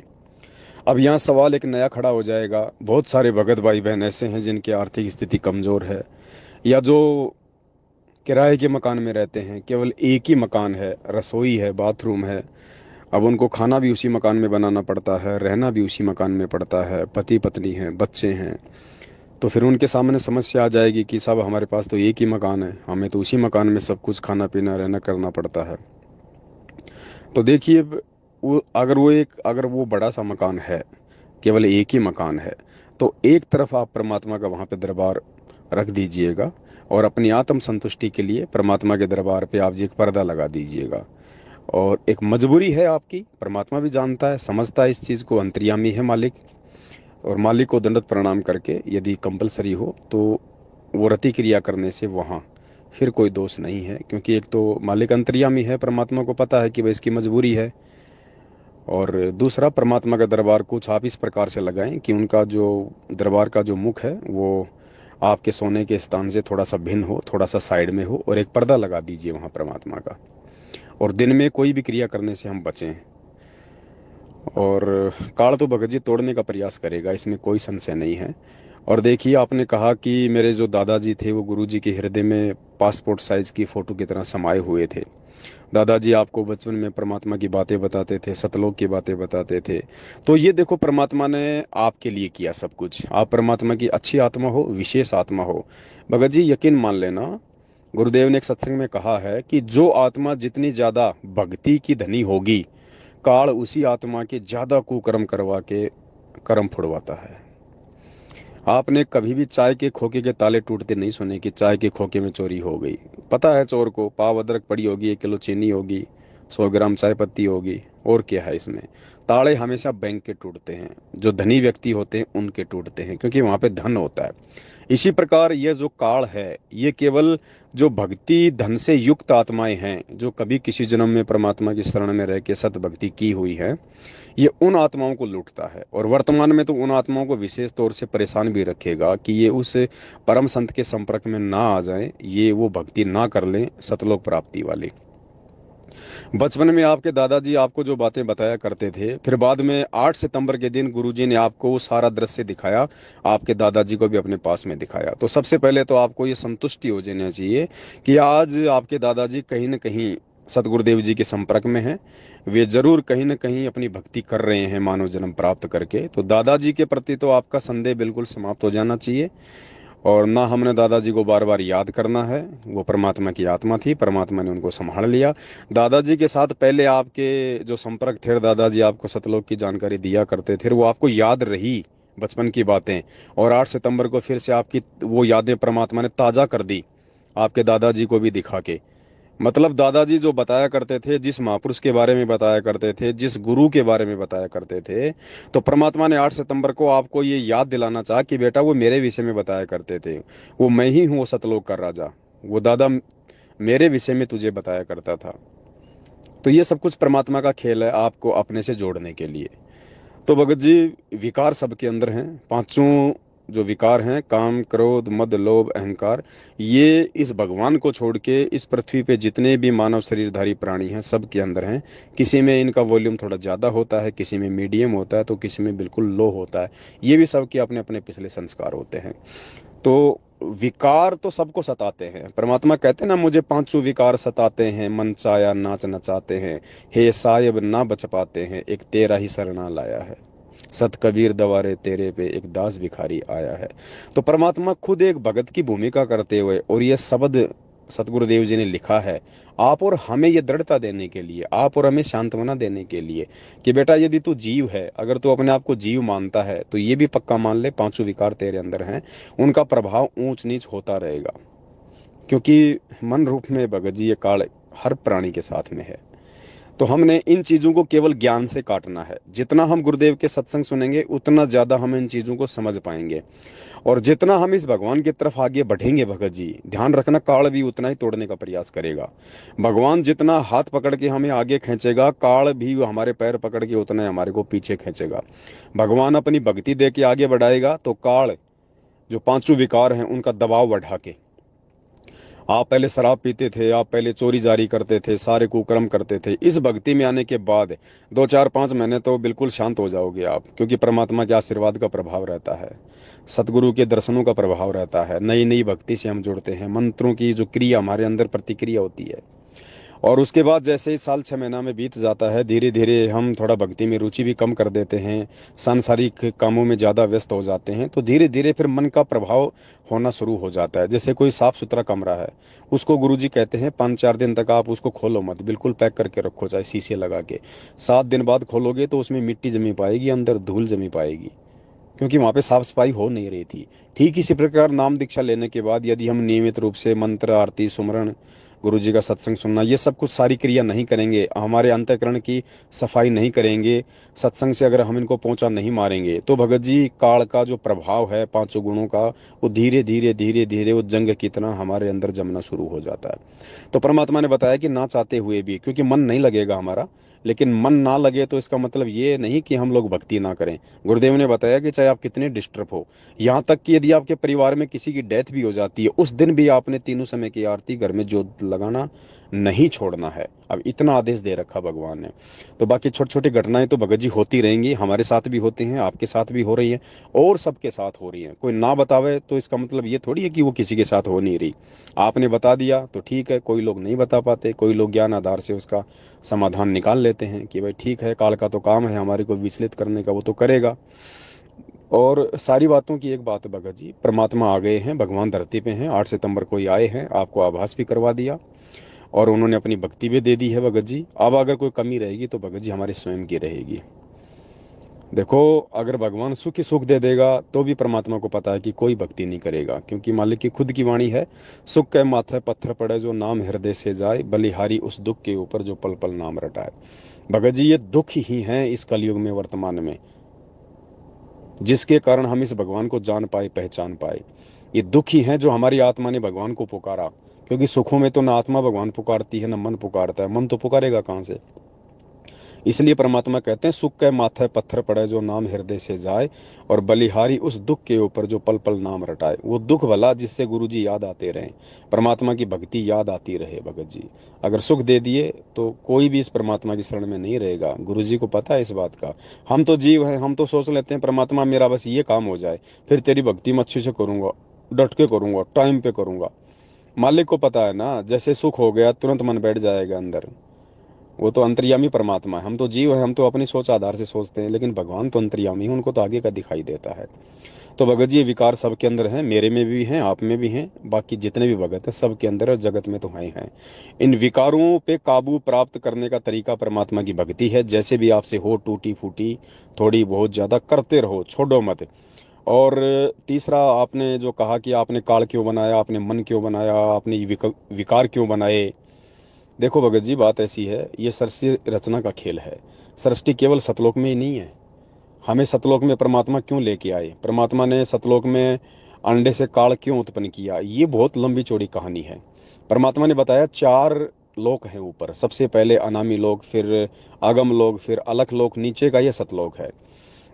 अब यहाँ सवाल एक नया खड़ा हो जाएगा, बहुत सारे भगत भाई बहन ऐसे हैं जिनकी आर्थिक स्थिति कमज़ोर है, या जो किराए के मकान में रहते हैं, केवल एक ही मकान है, रसोई है, बाथरूम है, अब उनको खाना भी उसी मकान में बनाना पड़ता है, रहना भी उसी मकान में पड़ता है, पति पत्नी हैं, बच्चे हैं। तो फिर उनके सामने समस्या आ जाएगी कि साहब हमारे पास तो एक ही मकान है, हमें तो उसी मकान में सब कुछ खाना पीना रहना करना पड़ता है। तो देखिए, वो अगर वो बड़ा सा मकान है, केवल एक ही मकान है, तो एक तरफ आप परमात्मा का वहाँ पे दरबार रख दीजिएगा, और अपनी आत्म संतुष्टि के लिए परमात्मा के दरबार पे आप जी एक पर्दा लगा दीजिएगा। और एक मजबूरी है आपकी, परमात्मा भी जानता है, समझता है इस चीज़ को, अंतर्यामी है मालिक, और मालिक को दंडवत प्रणाम करके यदि कंपलसरी हो तो वो रति क्रिया करने से वहाँ फिर कोई दोष नहीं है, क्योंकि एक तो मालिक अंतर्यामी है, परमात्मा को पता है कि भाई इसकी मजबूरी है। और दूसरा, परमात्मा का दरबार कुछ आप इस प्रकार से लगाएं कि उनका जो दरबार का जो मुख है वो आपके सोने के स्थान से थोड़ा सा भिन्न हो, थोड़ा सा साइड में हो, और एक पर्दा लगा दीजिए वहाँ परमात्मा का। और दिन में कोई भी क्रिया करने से हम बचें। और काल तो भगत जी तोड़ने का प्रयास करेगा, इसमें कोई संशय नहीं है। और देखिए, आपने कहा कि मेरे जो दादाजी थे वो गुरु जी के हृदय में पासपोर्ट साइज की फ़ोटो की तरह समाये हुए थे। दादाजी आपको बचपन में परमात्मा की बातें बताते थे, सतलोक की बातें बताते थे। तो ये देखो, परमात्मा ने आपके लिए किया सब कुछ। आप परमात्मा की अच्छी आत्मा हो, विशेष आत्मा हो। भगत जी यकीन मान लेना, गुरुदेव ने एक सत्संग में कहा है कि जो आत्मा जितनी ज़्यादा भक्ति की धनी होगी, काल उसी आत्मा के ज़्यादा कुकर्म करवा के कर्म फुड़वाता है। आपने कभी भी चाय के खोखे के ताले टूटते नहीं सुने कि चाय के खोखे में चोरी हो गई। पता है चोर को, पाव अदरक पड़ी होगी, 1 किलो चीनी होगी, 100 ग्राम चाय पत्ती होगी, और क्या है इसमें। ताले हमेशा बैंक के टूटते हैं, जो धनी व्यक्ति होते हैं उनके टूटते हैं, क्योंकि वहां पे धन होता है। इसी प्रकार ये जो काल है, ये केवल जो भक्ति धन से युक्त आत्माएं हैं, जो कभी किसी जन्म में परमात्मा की शरण में रह के सत भक्ति की हुई है, ये उन आत्माओं को लूटता है। और वर्तमान में तो उन आत्माओं को विशेष तौर से परेशान भी रखेगा कि ये उस परम संत के संपर्क में ना आ जाएं, ये वो भक्ति ना कर लें सतलोक प्राप्ति वाली। बचपन में आपके दादाजी आपको जो बातें बताया करते थे, फिर बाद में 8 सितंबर के दिन गुरुजी ने आपको वो सारा दृश्य दिखाया, आपके दादाजी को भी अपने पास में दिखाया। तो सबसे पहले तो आपको ये संतुष्टि हो जाना चाहिए कि आज आपके दादाजी कहीं न कहीं सतगुरुदेव जी के संपर्क में हैं। वे जरूर कहीं न कहीं अपनी भक्ति कर रहे हैं मानव जन्म प्राप्त करके। तो दादाजी के प्रति तो आपका संदेह बिल्कुल समाप्त हो जाना चाहिए। और ना हमने दादाजी को बार बार याद करना है, वो परमात्मा की आत्मा थी, परमात्मा ने उनको संभाल लिया। दादाजी के साथ पहले आपके जो संपर्क थे, दादाजी आपको सतलोक की जानकारी दिया करते थे, वो आपको याद रही बचपन की बातें। और 8 सितंबर को फिर से आपकी वो यादें परमात्मा ने ताज़ा कर दी, आपके दादाजी को भी दिखा के। मतलब दादाजी जो बताया करते थे, जिस महापुरुष के बारे में बताया करते थे, जिस गुरु के बारे में बताया करते थे, तो परमात्मा ने 8 सितंबर को आपको ये याद दिलाना चाहा कि बेटा वो मेरे विषय में बताया करते थे, वो मैं ही हूँ वो सतलोक का राजा, वो दादा मेरे विषय में तुझे बताया करता था। तो ये सब कुछ परमात्मा का खेल है आपको अपने से जोड़ने के लिए। तो भगत जी, विकार सबके अंदर हैं, पांचों जो विकार हैं, काम क्रोध मद लोभ अहंकार, ये इस भगवान को छोड़ के इस पृथ्वी पे जितने भी मानव शरीरधारी प्राणी हैं सब के अंदर हैं। किसी में इनका वॉल्यूम थोड़ा ज़्यादा होता है, किसी में मीडियम होता है, तो किसी में बिल्कुल लो होता है। ये भी सबके अपने अपने पिछले संस्कार होते हैं। तो विकार तो सबको सताते हैं। परमात्मा कहते हैं ना, मुझे पांचों विकार सताते हैं, मन चाया नाच नचाते हैं, हे साहिब ना बच पाते हैं, एक तेरा ही शरणा लाया है, सत कबीर दवारे तेरे पे एक दास भिखारी आया है। तो परमात्मा खुद एक भगत की भूमिका करते हुए और ये शब्द सतगुरुदेव जी ने लिखा है आप और हमें ये दृढ़ता देने के लिए, आप और हमें सांत्वना देने के लिए कि बेटा यदि तू जीव है, अगर तू अपने आप को जीव मानता है तो ये भी पक्का मान ले पांचों विकार तेरे अंदर हैं, उनका प्रभाव ऊंच नीच होता रहेगा। क्योंकि मन रूप में भगत जी ये काल हर प्राणी के साथ में है। तो हमने इन चीजों को केवल ज्ञान से काटना है। जितना हम गुरुदेव के सत्संग सुनेंगे उतना ज्यादा हम इन चीजों को समझ पाएंगे, और जितना हम इस भगवान की तरफ आगे बढ़ेंगे भगत जी, ध्यान रखना काल भी उतना ही तोड़ने का प्रयास करेगा। भगवान जितना हाथ पकड़ के हमें आगे खींचेगा, काल भी हमारे पैर पकड़ के उतना ही हमारे को पीछे खींचेगा। भगवान अपनी भक्ति दे के आगे बढ़ाएगा तो काल जो पांचों विकार हैं उनका दबाव बढ़ा के, आप पहले शराब पीते थे, आप पहले चोरी जारी करते थे, सारे कुकर्म करते थे, इस भक्ति में आने के बाद 2 4 5 महीने तो बिल्कुल शांत हो जाओगे आप, क्योंकि परमात्मा के आशीर्वाद का प्रभाव रहता है, सतगुरु के दर्शनों का प्रभाव रहता है, नई नई भक्ति से हम जुड़ते हैं, मंत्रों की जो क्रिया हमारे अंदर प्रतिक्रिया होती है। और उसके बाद जैसे ही साल 6 महीना में बीत जाता है, धीरे धीरे हम थोड़ा भक्ति में रुचि भी कम कर देते हैं, सांसारिक कामों में ज़्यादा व्यस्त हो जाते हैं, तो धीरे धीरे फिर मन का प्रभाव होना शुरू हो जाता है। जैसे कोई साफ सुथरा कमरा है, उसको गुरुजी कहते हैं 5 4 दिन तक आप उसको खोलो मत, बिल्कुल पैक करके रखो, चाहे शीशे लगा के। 7 दिन बाद खोलोगे तो उसमें मिट्टी जमी पाएगी, अंदर धूल जमी पाएगी, क्योंकि वहाँ पे साफ सफाई हो नहीं रही थी। ठीक इसी प्रकार नाम दीक्षा लेने के बाद यदि हम नियमित रूप से मंत्र, आरती, सुमरण, गुरु जी का सत्संग सुनना, ये सब कुछ सारी क्रिया नहीं करेंगे, हमारे अंतःकरण की सफाई नहीं करेंगे, सत्संग से अगर हम इनको पहुंचा नहीं मारेंगे, तो भगत जी काल का जो प्रभाव है पांचों गुणों का, वो धीरे धीरे धीरे धीरे वो जंग की तरह हमारे अंदर जमना शुरू हो जाता है। तो परमात्मा ने बताया कि ना चाहते हुए भी, क्योंकि मन नहीं लगेगा हमारा, लेकिन मन ना लगे तो इसका मतलब ये नहीं कि हम लोग भक्ति ना करें। गुरुदेव ने बताया कि चाहे आप कितने डिस्टर्ब हो, यहाँ तक कि यदि आपके परिवार में किसी की डेथ भी हो जाती है, उस दिन भी आपने तीनों समय की आरती घर में जोत लगाना नहीं छोड़ना है। अब इतना आदेश दे रखा भगवान ने। तो बाकी छोटी छोटी घटनाएं तो भगत जी होती रहेंगी, हमारे साथ भी होती हैं, आपके साथ भी हो रही हैं, और सबके साथ हो रही हैं। कोई ना बतावे तो इसका मतलब ये थोड़ी है कि वो किसी के साथ हो नहीं रही। आपने बता दिया तो ठीक है, कोई लोग नहीं बता पाते, कोई लोग ज्ञान आधार से उसका समाधान निकाल लेते हैं कि भाई ठीक है, काल का तो काम है हमारे को विचलित करने का, वो तो करेगा। और सारी बातों की एक बात है भगत जी, परमात्मा आ गए हैं, भगवान धरती पे हैं, 8 सितंबर को ही आए हैं, आपको आभास भी करवा दिया, और उन्होंने अपनी भक्ति भी दे दी है भगत जी। अब अगर कोई कमी रहेगी तो भगत जी हमारी स्वयं की रहेगी। देखो, अगर भगवान सुख ही सुख दे देगा तो भी परमात्मा को पता है कि कोई भक्ति नहीं करेगा, क्योंकि मालिक की खुद की वाणी है, सुख के माथे पत्थर पड़े जो नाम हृदय से जाए, बलिहारी उस दुख के ऊपर जो पल पल नाम रटाए। भगत जी ये दुख ही हैं इस कलयुग में, वर्तमान में, जिसके कारण हम इस भगवान को जान पाए, पहचान पाए। ये दुख ही हैं जो हमारी आत्मा ने भगवान को पुकारा, क्योंकि सुखों में तो ना आत्मा भगवान पुकारती है ना मन पुकारता है, मन तो पुकारेगा कहाँ से। इसलिए परमात्मा कहते हैं सुख के माथे पत्थर पड़े जो नाम हृदय से जाए, और बलिहारी उस दुख के ऊपर जो पल पल नाम रटाए। वो दुख भला जिससे गुरु जी याद आते रहें, परमात्मा की भक्ति याद आती रहे भगत जी। अगर सुख दे दिए तो कोई भी इस परमात्मा की शरण में नहीं रहेगा, गुरु जी को पता है इस बात का। हम तो जीव हैं, हम तो सोच लेते हैं परमात्मा मेरा बस ये काम हो जाए, फिर तेरी भक्ति मैं अच्छे से करूंगा, डट के करूंगा, टाइम पे करूंगा। मालिक को पता है ना, जैसे सुख हो गया तुरंत मन बैठ जाएगा अंदर। वो तो अंतर्यामी परमात्मा है, हम तो जीव है, हम तो अपनी सोच आधार से सोचते हैं, लेकिन भगवान तो अंतर्यामी है, उनको तो आगे का दिखाई देता है। तो भगत जी ये विकार सबके अंदर हैं, मेरे में भी हैं, आप में भी हैं, बाकी जितने भी भगत हैं सबके अंदर और जगत में तो हैं। इन विकारों पे काबू प्राप्त करने का तरीका परमात्मा की भक्ति है। जैसे भी आपसे हो, टूटी फूटी, थोड़ी बहुत ज्यादा, करते रहो, छोड़ो मत। और तीसरा, आपने जो कहा कि आपने काल क्यों बनाया, आपने मन क्यों बनाया, आपने विकार क्यों बनाए। देखो भगत जी, बात ऐसी है, ये सृष्टि रचना का खेल है। सृष्टि केवल सतलोक में ही नहीं है। हमें सतलोक में परमात्मा क्यों लेके आए, परमात्मा ने सतलोक में अंडे से काल क्यों उत्पन्न किया, ये बहुत लंबी चौड़ी कहानी है। परमात्मा ने बताया 4 लोक हैं ऊपर, सबसे पहले अनामी लोक, फिर आगम लोक, फिर अलख लोक, नीचे का ये सतलोक है।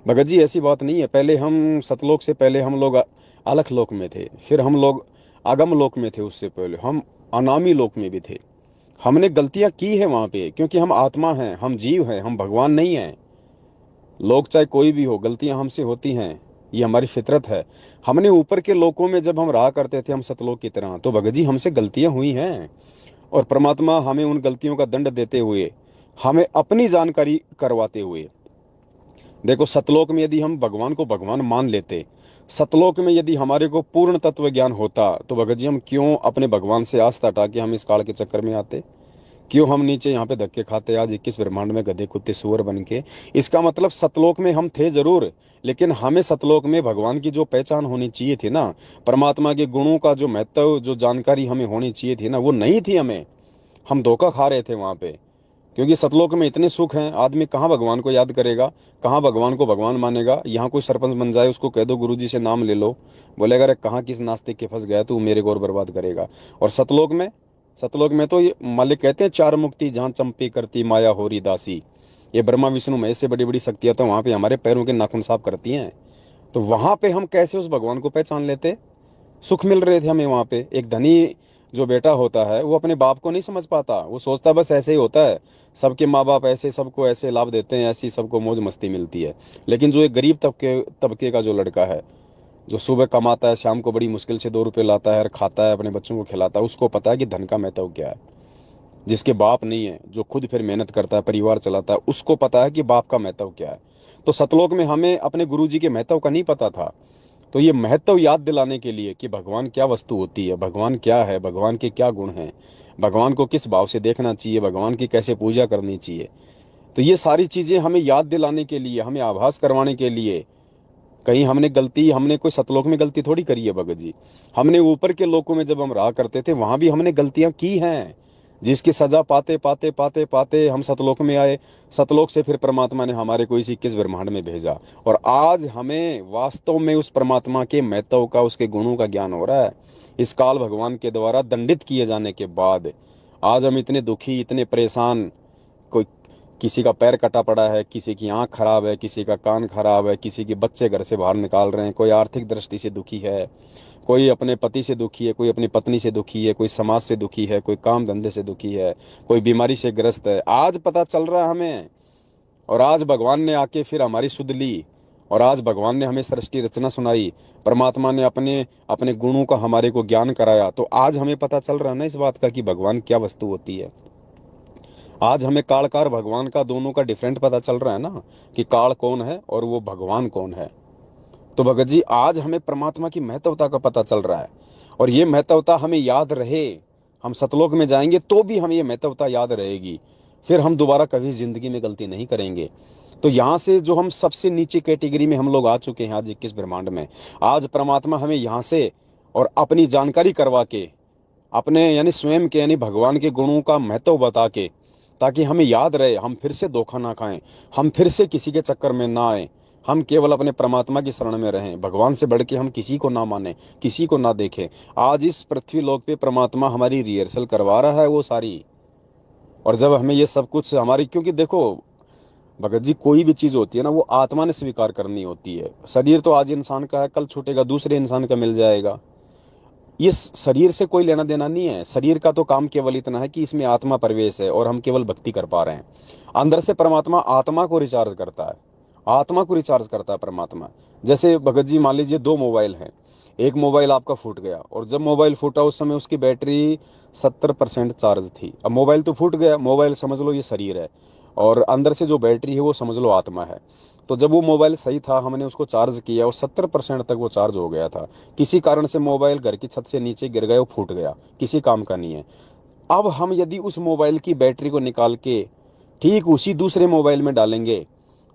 भगत जी ऐसी बात नहीं है, पहले हम सतलोक से पहले हम लोग अलख लोक में थे, फिर हम लोग आगम लोक में थे, उससे पहले हम अनामी लोक में भी थे। हमने गलतियां की है वहां पे, क्योंकि हम आत्मा हैं, हम जीव हैं, हम भगवान नहीं हैं। लोग चाहे कोई भी हो, गलतियां हमसे होती हैं, ये हमारी फितरत है। हमने ऊपर के लोकों में जब हम रहा करते थे, हम सतलोक की तरह, तो भगत जी हमसे गलतियां हुई हैं, और परमात्मा हमें उन गलतियों का दंड देते हुए, हमें अपनी जानकारी करवाते हुए। देखो, सतलोक में यदि हम भगवान को भगवान मान लेते, सतलोक में यदि हमारे को पूर्ण तत्व ज्ञान होता तो भगत जी हम क्यों अपने भगवान से आस्था हटा के हम इस काल के चक्कर में आते? क्यों हम नीचे यहाँ पे धक्के खाते आज 21 ब्रह्मांड में गधे कुत्ते सुअर बन के? इसका मतलब सतलोक में हम थे जरूर, लेकिन हमें सतलोक में भगवान की जो पहचान होनी चाहिए थी ना, परमात्मा के गुणों का जो महत्व, जो जानकारी हमें होनी चाहिए थी ना, वो नहीं थी हमें। हम धोखा खा रहे थे वहां पे। क्योंकि सतलोक में इतने सुख हैं, आदमी कहाँ भगवान को याद करेगा, कहाँ भगवान को भगवान मानेगा? यहाँ कोई सरपंच बन जाए, उसको कह दो गुरुजी से नाम ले लो, बोलेगा अरे कहाँ किस नास्तिक के फंस गया तू, मेरे को और बर्बाद करेगा। और सतलोक में तो ये मालिक कहते हैं, चार मुक्ति जहाँ चंपी करती माया होरी दासी। ये ब्रह्मा विष्णु महेश से बड़ी बड़ी शक्तियां तो वहां पे हमारे पैरों के नाखून साफ करती हैं। तो वहां पे हम कैसे उस भगवान को पहचान लेते? सुख मिल रहे थे हमें वहां पे। एक धनी जो बेटा होता है वो अपने बाप को नहीं समझ पाता, वो सोचता बस ऐसे ही होता है, सबके माँ बाप ऐसे सबको ऐसे लाभ देते हैं, ऐसी सबको मौज मस्ती मिलती है। लेकिन जो एक गरीब तबके तबके का जो लड़का है, जो सुबह कमाता है, शाम को बड़ी मुश्किल से 2 रुपए लाता है और खाता है, अपने बच्चों को खिलाता है, उसको पता है कि धन का महत्व क्या है। जिसके बाप नहीं है, जो खुद फिर मेहनत करता है, परिवार चलाता है, उसको पता है कि बाप का महत्व क्या है। तो सतलोक में हमें अपने गुरुजी के महत्व का नहीं पता था। तो ये महत्व याद दिलाने के लिए कि भगवान क्या वस्तु होती है, भगवान क्या है, भगवान के क्या गुण हैं, भगवान को किस भाव से देखना चाहिए, भगवान की कैसे पूजा करनी चाहिए, तो ये सारी चीजें हमें याद दिलाने के लिए, हमें आभास करवाने के लिए। कहीं हमने कोई सतलोक में गलती थोड़ी करी है भगत जी। हमने ऊपर के लोकों में जब हम रहा करते थे वहां भी हमने गलतियां की हैं, जिसकी सजा पाते पाते पाते पाते हम सतलोक में आए। सतलोक से फिर परमात्मा ने हमारे को इस 21 ब्रह्मांड में भेजा, और आज हमें वास्तव में उस परमात्मा के महत्व का, उसके गुणों का ज्ञान हो रहा है। इस काल भगवान के द्वारा दंडित किए जाने के बाद आज हम इतने दुखी, इतने परेशान। कोई, किसी का पैर कटा पड़ा है, किसी की आंख खराब है, किसी का कान खराब है, किसी के बच्चे घर से बाहर निकाल रहे हैं, कोई आर्थिक दृष्टि से दुखी है, कोई अपने पति से दुखी है, कोई अपनी पत्नी से दुखी है, कोई समाज से दुखी है, कोई काम धंधे से दुखी है, कोई बीमारी से ग्रस्त है। आज पता चल रहा है हमें, और आज भगवान ने आके फिर हमारी सुध ली, और आज भगवान ने हमें सृष्टि रचना सुनाई, परमात्मा ने अपने अपने गुणों का हमारे को ज्ञान कराया। तो आज हमें पता चल रहा है ना इस बात का कि भगवान क्या वस्तु होती है। आज हमें कालकार भगवान का, दोनों का डिफरेंट पता चल रहा है ना, कि काल कौन है और वो भगवान कौन है। तो भगत जी आज हमें परमात्मा की महत्वता का पता चल रहा है, और ये महत्वता हमें याद रहे। हम सतलोक में जाएंगे तो भी हमें ये महत्वता याद रहेगी, फिर हम दोबारा कभी जिंदगी में गलती नहीं करेंगे। तो यहाँ से जो हम सबसे नीचे कैटेगरी में हम लोग आ चुके हैं आज 21 ब्रह्मांड में, आज परमात्मा हमें यहाँ से और अपनी जानकारी करवा के, अपने यानी स्वयं के यानी भगवान के गुणों का महत्व बता के, ताकि हमें याद रहे, हम फिर से धोखा ना खाएं, हम फिर से किसी के चक्कर में ना आए, हम केवल अपने परमात्मा की शरण में रहें, भगवान से बढ़ के हम किसी को ना माने, किसी को ना देखें। आज इस पृथ्वी लोक पे परमात्मा हमारी रिहर्सल करवा रहा है वो सारी। और जब हमें ये सब कुछ हमारी, क्योंकि देखो भगत जी कोई भी चीज होती है ना, वो आत्मा ने स्वीकार करनी होती है। शरीर तो आज इंसान का है, कल छूटेगा, दूसरे इंसान का मिल जाएगा। ये शरीर से कोई लेना देना नहीं है। शरीर का तो काम केवल इतना है कि इसमें आत्मा प्रवेश है और हम केवल भक्ति कर पा रहे हैं। अंदर से परमात्मा आत्मा को रिचार्ज करता है, आत्मा को रिचार्ज करता है परमात्मा। जैसे भगत जी मान लीजिए 2 मोबाइल हैं, एक मोबाइल आपका फूट गया, और जब मोबाइल फूटा उस समय उसकी बैटरी 70% चार्ज थी। अब मोबाइल तो फूट गया, मोबाइल समझ लो ये शरीर है, और अंदर से जो बैटरी है वो समझ लो आत्मा है। तो जब वो मोबाइल सही था, हमने उसको चार्ज किया और 70% तक वो चार्ज हो गया था। किसी कारण से मोबाइल घर की छत से नीचे गिर गया, वो फूट गया, किसी काम का नहीं है। अब हम यदि उस मोबाइल की बैटरी को निकाल के ठीक उसी दूसरे मोबाइल में डालेंगे,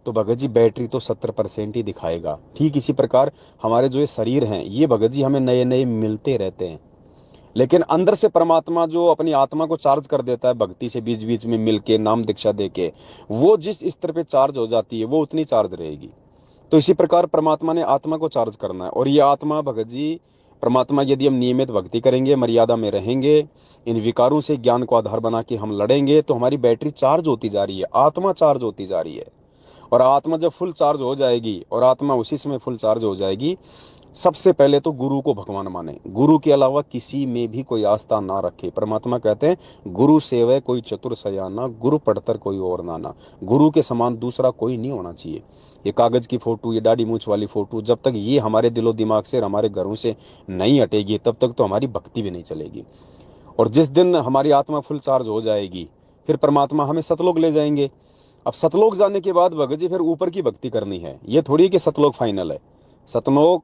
तो भगत जी बैटरी तो 70% ही दिखाएगा। ठीक इसी प्रकार हमारे जो ये शरीर हैं, ये भगत जी हमें नए नए मिलते रहते हैं, लेकिन अंदर से परमात्मा जो अपनी आत्मा को चार्ज कर देता है भक्ति से, बीच बीच में मिल के नाम दीक्षा दे के, वो जिस स्तर पे चार्ज हो जाती है वो उतनी चार्ज रहेगी। तो इसी प्रकार परमात्मा ने आत्मा को चार्ज करना है, और ये आत्मा भगत जी, परमात्मा यदि हम नियमित भक्ति करेंगे, मर्यादा में रहेंगे, इन विकारों से ज्ञान को आधार बना के हम लड़ेंगे, तो हमारी बैटरी चार्ज होती जा रही है, आत्मा चार्ज होती जा रही है। और आत्मा जब फुल चार्ज हो जाएगी, और आत्मा उसी समय फुल चार्ज हो जाएगी, सबसे पहले तो गुरु को भगवान माने, गुरु के अलावा किसी में भी कोई आस्था ना रखे। परमात्मा कहते हैं, गुरु सेवै कोई चतुर सयाना, गुरु पढ़तर कोई और नाना। गुरु के समान दूसरा कोई नहीं होना चाहिए। ये कागज की फोटो, ये दाढ़ी मूछ वाली फोटो, जब तक ये हमारे दिलो दिमाग से और हमारे घरों से नहीं हटेगी, तब तक तो हमारी भक्ति भी नहीं चलेगी। और जिस दिन हमारी आत्मा फुल चार्ज हो जाएगी, फिर परमात्मा हमें सतलोक ले जाएंगे। अब सतलोक जाने के बाद भगत जी फिर ऊपर की भक्ति करनी है, ये थोड़ी कि सतलोक फाइनल है। सतलोक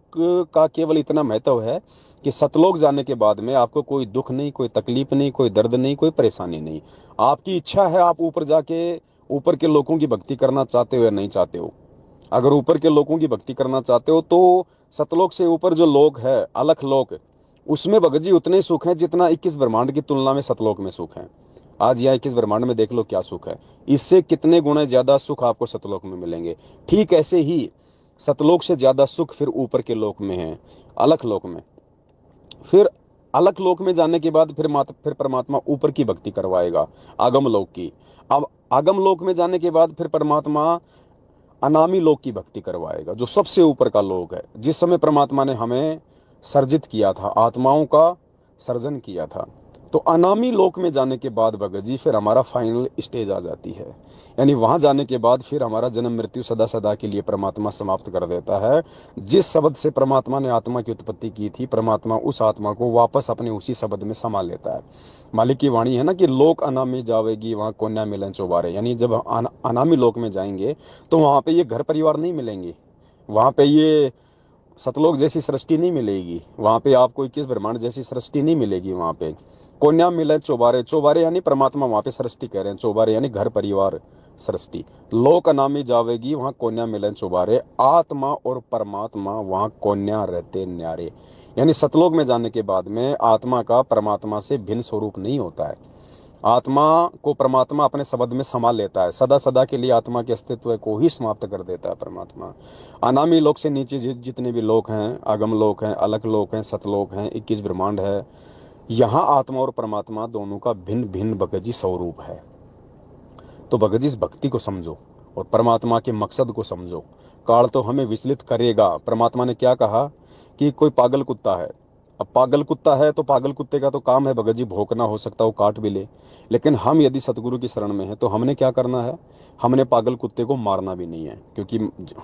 का केवल इतना महत्व है कि सतलोक जाने के बाद में आपको कोई दुख नहीं, कोई तकलीफ नहीं, कोई दर्द नहीं, कोई परेशानी नहीं। आपकी इच्छा है आप ऊपर जाके ऊपर के लोगों की भक्ति करना चाहते हो या नहीं चाहते हो। अगर ऊपर के लोगों की भक्ति करना चाहते हो तो सतलोक से ऊपर जो लोक है, अलख लोक, उसमें भगत जी उतने सुख हैं जितना 21 ब्रह्मांड की तुलना में सतलोक में सुख है। आज यहाँ 21 ब्रह्मांड में देख लो क्या सुख है, इससे कितने गुना ज्यादा सुख आपको सतलोक में मिलेंगे। ठीक ऐसे ही सतलोक से ज्यादा सुख फिर ऊपर के लोक में है, अलख लोक में। फिर अलख लोक में जाने के बाद फिर परमात्मा ऊपर की भक्ति करवाएगा, आगम लोक की। अब आगम लोक में जाने के बाद फिर परमात्मा अनामी लोक की भक्ति करवाएगा, जो सबसे ऊपर का लोक है। जिस समय परमात्मा ने हमें सर्जित किया था, आत्माओं का सर्जन किया था, तो अनामी लोक में जाने के बाद भगत जी फिर हमारा फाइनल स्टेज आ जाती है। यानी वहां जाने के बाद फिर हमारा जन्म मृत्यु सदा सदा के लिए परमात्मा समाप्त कर देता है। जिस शब्द से परमात्मा ने आत्मा की उत्पत्ति की थी, परमात्मा उस आत्मा को वापस अपने उसी शब्द में समा लेता है। मालिक की वाणी है ना कि लोक अनामी जावेगी वहां कन्या मिलन चौबारे। यानी जब अनामी लोक में जाएंगे तो वहां पे ये घर परिवार नहीं मिलेंगे, वहां पे ये सतलोक जैसी सृष्टि नहीं मिलेगी, वहां पे आपको 21 ब्रह्मांड जैसी सृष्टि नहीं मिलेगी। वहां पे कोन्या मिले चौबारे, चौबारे यानी परमात्मा वहां पे सृष्टि कह रहे हैं, चौबारे यानी घर परिवार सृष्टि। लोक अनामी जावेगी वहां कोन्या मिलन चौबारे, आत्मा और परमात्मा वहां कोन्या रहते न्यारे। यानी सतलोक में जाने के बाद में आत्मा का परमात्मा से भिन्न स्वरूप नहीं होता है। आत्मा को परमात्मा अपने शब्द में समा लेता है, सदा सदा के लिए आत्मा के अस्तित्व को ही समाप्त कर देता है परमात्मा। अनामी लोक से नीचे जितने भी लोक हैं, आगम लोक हैं, अलग लोक हैं, सतलोक हैं, 21 ब्रह्मांड है, यहाँ आत्मा और परमात्मा दोनों का भिन्न भिन्न भगत जी स्वरूप है। तो भगत जी इस भक्ति को समझो और परमात्मा के मकसद को समझो। काल तो हमें विचलित करेगा। परमात्मा ने क्या कहा कि कोई पागल कुत्ता है। अब पागल कुत्ता है तो पागल कुत्ते का तो काम है भगत जी भौंकना, हो सकता है वो काट भी ले। लेकिन हम यदि सतगुरु की शरण में है तो हमने क्या करना है, हमने पागल कुत्ते को मारना भी नहीं है, क्योंकि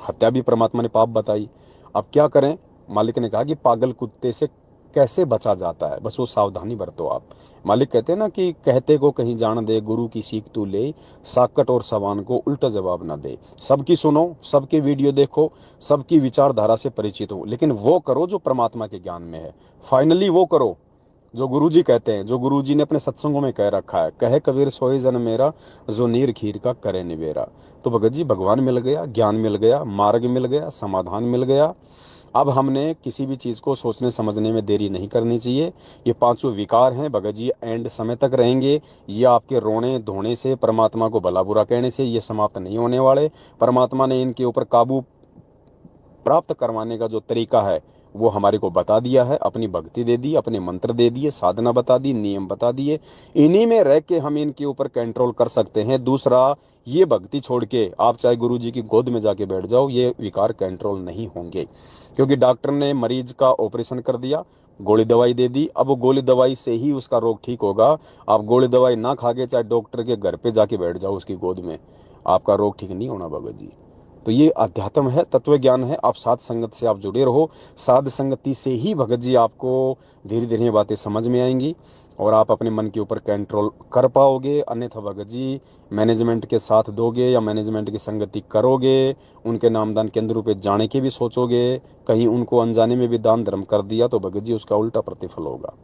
हत्या भी परमात्मा ने पाप बताई। अब क्या करें, मालिक ने कहा कि पागल कुत्ते से कैसे बचा जाता है, बस वो सावधानी बरतो आप। मालिक कहते हैं ना कि कहते को कहीं जान दे, गुरु की सीख तू ले, साकट और सवान को उल्टा जवाब ना दे। सबकी सुनो, सबके वीडियो देखो, सबकी विचारधारा से परिचित हो, लेकिन वो करो जो परमात्मा के ज्ञान में है। फाइनली वो करो जो गुरुजी कहते हैं, जो गुरुजी ने अपने सत्संगों में कह रखा है, कहे कबीर सोए जन मेरा, जो नीर खीर का करे निवेरा। तो भगत जी भगवान मिल गया, ज्ञान मिल गया, मार्ग मिल गया, समाधान मिल गया। अब हमने किसी भी चीज को सोचने समझने में देरी नहीं करनी चाहिए। ये पांचों विकार हैं भगत जी, एंड समय तक रहेंगे। ये आपके रोने धोने से, परमात्मा को भला बुरा कहने से ये समाप्त नहीं होने वाले। परमात्मा ने इनके ऊपर काबू प्राप्त करवाने का जो तरीका है वो हमारे को बता दिया है। अपनी भक्ति दे दी, अपने मंत्र दे दिए, साधना बता दी, नियम बता दिए। इन्हीं में रह के हम इनके ऊपर कंट्रोल कर सकते हैं। दूसरा, ये भक्ति छोड़ के आप चाहे गुरु जी की गोद में जाके बैठ जाओ, ये विकार कंट्रोल नहीं होंगे। क्योंकि डॉक्टर ने मरीज का ऑपरेशन कर दिया, गोली दवाई दे दी, अब वो गोली दवाई से ही उसका रोग ठीक होगा। आप गोली दवाई ना खा के चाहे डॉक्टर के घर पे जाके बैठ जाओ उसकी गोद में, आपका रोग ठीक नहीं होना भगत जी। तो ये अध्यात्म है, तत्व ज्ञान है। आप साध संगत से आप जुड़े रहो, साध संगति से ही भगत जी आपको धीरे धीरे ये बातें समझ में आएंगी और आप अपने मन के ऊपर कंट्रोल कर पाओगे। अन्यथा भगत जी मैनेजमेंट के साथ दोगे या मैनेजमेंट की संगति करोगे, उनके नामदान केंद्रों पे जाने के भी सोचोगे, कहीं उनको अनजाने में भी दान धर्म कर दिया तो भगत जी उसका उल्टा प्रतिफल होगा।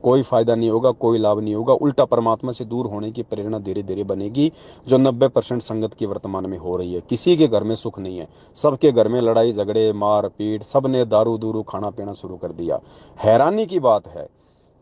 कोई फायदा नहीं होगा, कोई लाभ नहीं होगा, उल्टा परमात्मा से दूर होने की प्रेरणा धीरे धीरे बनेगी, जो 90% संगत की वर्तमान में हो रही है। किसी के घर में सुख नहीं है, सबके घर में लड़ाई झगड़े मार पीट, सबने दारू दूरू खाना पीना शुरू कर दिया। हैरानी की बात है,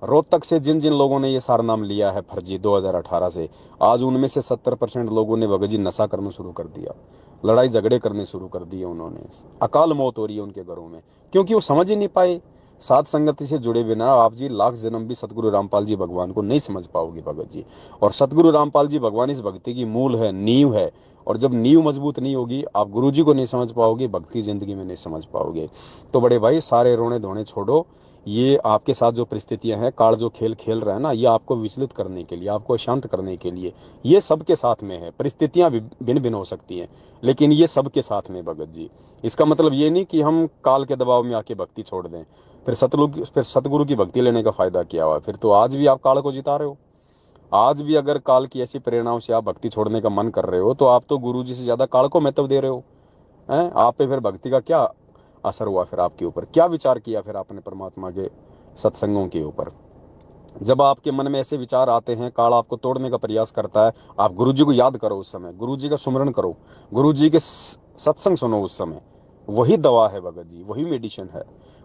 रोहतक से जिन जिन लोगों ने ये सारा नाम लिया है फर्जी 2018 से, आज उनमें से 70% लोगों ने भगत जी नशा करना शुरू कर दिया, लड़ाई झगड़े करने शुरू कर दिए उन्होंने। अकाल मौत हो रही है उनके घरों में, क्योंकि वो समझ ही नहीं पाए। साध संगति से जुड़े बिना आप जी लाख जन्म भी सतगुरु रामपाल जी भगवान को नहीं समझ पाओगे भगत जी। और सतगुरु रामपाल जी भगवान इस भक्ति की मूल है, नींव है। और जब नींव मजबूत नहीं होगी, आप गुरु जी को नहीं समझ पाओगे, भक्ति जिंदगी में नहीं समझ पाओगे। तो बड़े भाई सारे रोने धोने छोड़ो। ये आपके साथ जो परिस्थितियां हैं, काल जो खेल खेल रहा है ना, ये आपको विचलित करने के लिए, आपको शांत करने के लिए, ये सबके साथ में है। परिस्थितियां भिन्न भिन्न हो सकती हैं, लेकिन ये सबके साथ में भगत जी। इसका मतलब ये नहीं कि हम काल के दबाव में आके भक्ति छोड़ दें, फिर सतगुरु की भक्ति लेने का फायदा क्या हुआ। फिर तो आज भी आप काल को जिता रहे हो। आज भी अगर काल की ऐसी प्रेरणाओं से आप भक्ति छोड़ने का मन कर रहे हो तो आप तो गुरु जी से ज्यादा काल को महत्व दे रहे हो। हैं, आप पे फिर भक्ति का क्या असर हुआ फिर आपके ऊपर? क्या विचार किया फिर आपने परमात्मा के सत्संगों के ऊपर? जब आपके मन में ऐसे विचार आते हैं, काल आपको तोड़ने का प्रयास करता है, आप गुरु जी को याद करो, उस समय गुरु जी का सुमरण करो, गुरु जी के सत्संग सुनो उस समय। वही दवा है भगत जी, वही मेडिसिन है,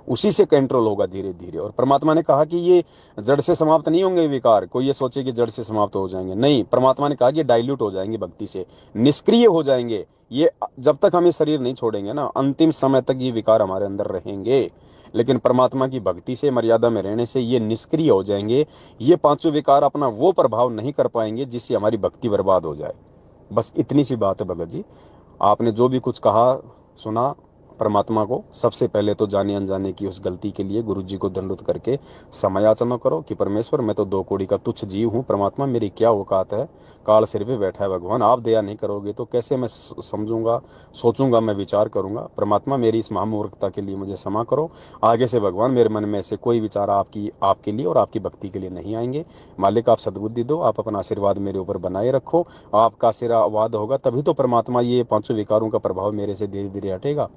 उसी से कंट्रोल होगा धीरे धीरे। और परमात्मा ने कहा कि ये जड़ से समाप्त नहीं होंगे विकार। कोई ये सोचे कि जड़ से समाप्त हो जाएंगे, नहीं, परमात्मा ने कहा कि डाइल्यूट हो जाएंगे भक्ति से, निष्क्रिय हो जाएंगे ये। जब तक हम ये शरीर नहीं छोड़ेंगे ना, अंतिम समय तक ये विकार हमारे अंदर रहेंगे। लेकिन परमात्मा की भक्ति से, मर्यादा में रहने से ये निष्क्रिय हो जाएंगे। ये पांचों विकार अपना वो प्रभाव नहीं कर पाएंगे जिससे हमारी भक्ति बर्बाद हो जाए। बस इतनी सी बात है भगत जी। आपने जो भी कुछ कहा, सुना, परमात्मा को सबसे पहले तो जाने अनजाने की उस गलती के लिए गुरु जी को दंडवत करके समयाचना करो कि परमेश्वर, मैं तो दो कौड़ी का तुच्छ जीव हूँ, परमात्मा मेरी क्या औकात है, काल सिर पे बैठा है भगवान, आप दया नहीं करोगे तो कैसे मैं समझूंगा, सोचूंगा, मैं विचार करूंगा। परमात्मा मेरी इस महामूर्खता के लिए मुझे क्षमा करो। आगे से भगवान मेरे मन में ऐसे कोई विचार आपके लिए और आपकी भक्ति के लिए नहीं आएंगे। मालिक आप सद्बुद्धि दो, आप अपना आशीर्वाद मेरे ऊपर बनाए रखो। आपका आशीर्वाद होगा तभी तो परमात्मा ये पांचों विकारों का प्रभाव मेरे से धीरे धीरे हटेगा।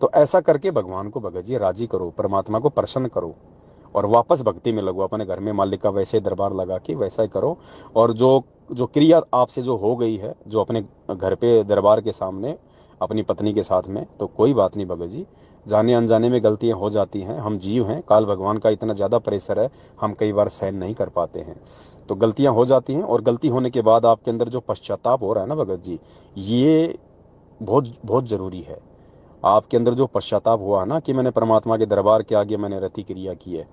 तो ऐसा करके भगवान को भगत जी राजी करो, परमात्मा को प्रसन्न करो और वापस भक्ति में लगो। अपने घर में मालिक का वैसे दरबार लगा के वैसा ही करो। और जो जो क्रिया आपसे जो हो गई है, जो अपने घर पे दरबार के सामने अपनी पत्नी के साथ में, तो कोई बात नहीं भगत जी, जाने अनजाने में गलतियां हो जाती हैं, हम जीव हैं, काल भगवान का इतना ज़्यादा प्रेशर है, हम कई बार सहन नहीं कर पाते हैं, तो गलतियां हो जाती हैं। और गलती होने के बाद आपके अंदर जो पश्चाताप हो रहा है ना भगत जी, ये बहुत बहुत ज़रूरी है। आपके अंदर जो पश्चाताप हुआ ना कि मैंने परमात्मा के दरबार के आगे मैंने रति क्रिया की है,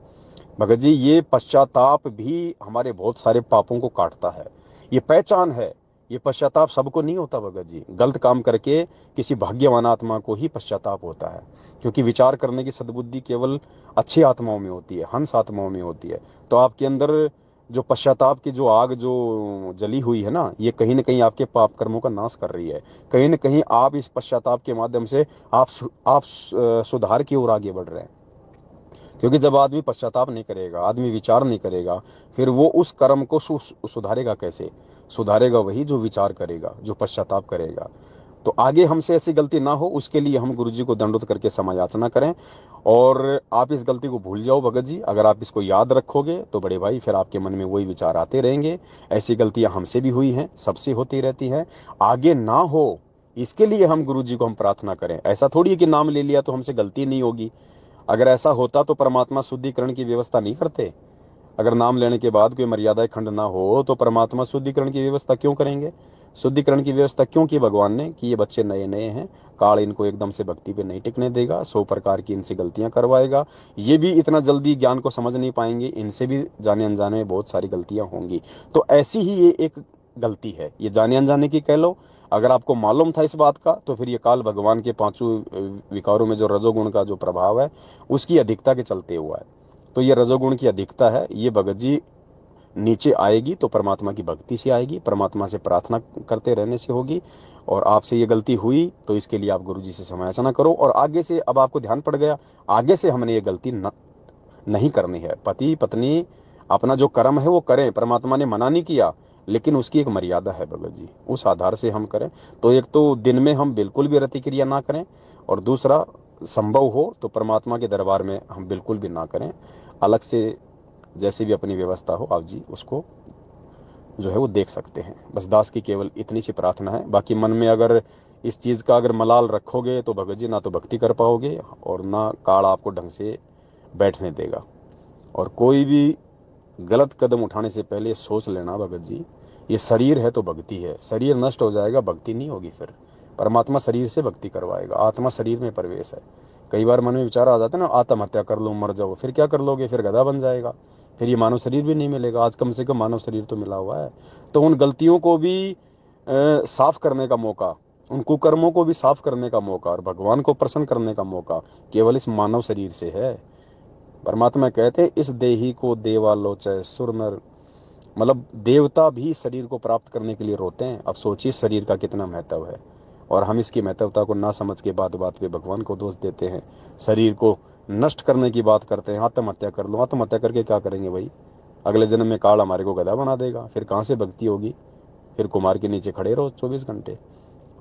भगत जी ये पश्चाताप भी हमारे बहुत सारे पापों को काटता है। ये पहचान है। ये पश्चाताप सबको नहीं होता भगत जी। गलत काम करके किसी भाग्यवान आत्मा को ही पश्चाताप होता है, क्योंकि विचार करने की सद्बुद्धि केवल अच्छी आत्माओं में होती है, हंस आत्माओं में होती है। तो आपके अंदर जो पश्चाताप की जो आग जो जली हुई है ना, ये कहीं ना कहीं आपके पाप कर्मों का नाश कर रही है। कहीं ना कहीं आप इस पश्चाताप के माध्यम से आप सुधार की ओर आगे बढ़ रहे हैं। क्योंकि जब आदमी पश्चाताप नहीं करेगा, आदमी विचार नहीं करेगा, फिर वो उस कर्म को सुधारेगा कैसे? सुधारेगा वही जो विचार करेगा, जो पश्चाताप करेगा। तो आगे हमसे ऐसी गलती ना हो, उसके लिए हम गुरु जी को दंडोत करके क्षमा याचना करें। और आप इस गलती को भूल जाओ भगत जी। अगर आप इसको याद रखोगे तो बड़े भाई फिर आपके मन में वही विचार आते रहेंगे। ऐसी गलतियां हमसे भी हुई हैं, सबसे होती रहती हैं, आगे ना हो इसके लिए हम गुरु जी को हम प्रार्थना करें। ऐसा थोड़ी है कि नाम ले लिया तो हमसे गलती नहीं होगी। अगर ऐसा होता तो परमात्मा शुद्धिकरण की व्यवस्था नहीं करते। अगर नाम लेने के बाद कोई मर्यादा खंड ना हो तो परमात्मा शुद्धिकरण की व्यवस्था क्यों करेंगे? शुद्धिकरण की व्यवस्था क्यों की भगवान ने कि ये बच्चे नए नए हैं, काल इनको एकदम से भक्ति पे नहीं टिकने देगा, 100 प्रकार की इनसे गलतियां करवाएगा। ये भी इतना जल्दी ज्ञान को समझ नहीं पाएंगे, इनसे भी जाने अनजाने में बहुत सारी गलतियां होंगी। तो ऐसी ही ये एक गलती है, ये जाने अनजाने की कह लो। अगर आपको मालूम था इस बात का तो फिर ये काल भगवान के पांचों विकारों में जो रजोगुण का जो प्रभाव है उसकी अधिकता के चलते हुआ है। तो ये रजोगुण की अधिकता है, ये भगत जी नीचे आएगी तो परमात्मा की भक्ति से आएगी, परमात्मा से प्रार्थना करते रहने से होगी। और आपसे ये गलती हुई तो इसके लिए आप गुरु जी से समायाचना करो। और आगे से अब आपको ध्यान पड़ गया, आगे से हमने ये गलती नहीं करनी है। पति पत्नी अपना जो कर्म है वो करें, परमात्मा ने मना नहीं किया, लेकिन उसकी एक मर्यादा है भगत जी, उस आधार से हम करें। तो एक तो दिन में हम बिल्कुल भी रतिक्रिया ना करें, और दूसरा संभव हो तो परमात्मा के दरबार में हम बिल्कुल भी ना करें। अलग से जैसे भी अपनी व्यवस्था हो आप जी उसको जो है वो देख सकते हैं। बस दास की केवल इतनी सी प्रार्थना है। बाकी मन में अगर इस चीज़ का अगर मलाल रखोगे तो भगत जी ना तो भक्ति कर पाओगे और ना काल आपको ढंग से बैठने देगा। और कोई भी गलत कदम उठाने से पहले सोच लेना भगत जी, ये शरीर है तो भक्ति है, शरीर नष्ट हो जाएगा भक्ति नहीं होगी। फिर परमात्मा शरीर से भक्ति करवाएगा, आत्मा शरीर में प्रवेश है। कई बार मन में विचार आ जाता है ना, आत्महत्या कर लो, मर जाओ, फिर क्या कर लोगे? फिर गधा बन जाएगा, फिर ये मानव शरीर भी नहीं मिलेगा। आज कम से कम मानव शरीर तो मिला हुआ है। तो उन गलतियों को भी साफ करने का मौका, उन कुकर्मों को भी साफ करने का मौका और भगवान को प्रसन्न करने का मौका केवल इस मानव शरीर से है। परमात्मा कहते हैं इस देही को देवालोचय सुर नर, मतलब देवता भी शरीर को प्राप्त करने के लिए रोते हैं। अब सोचिए शरीर का कितना महत्व है, और हम इसकी महत्वता को ना समझ के बात बात पे भगवान को दोष देते हैं, शरीर को नष्ट करने की बात करते हैं। आत्महत्या कर लो, आत्महत्या करके क्या करेंगे भाई? अगले जन्म में काल हमारे को गधा बना देगा, फिर कहाँ से भक्ति होगी? फिर कुमार के नीचे खड़े रहो 24 घंटे।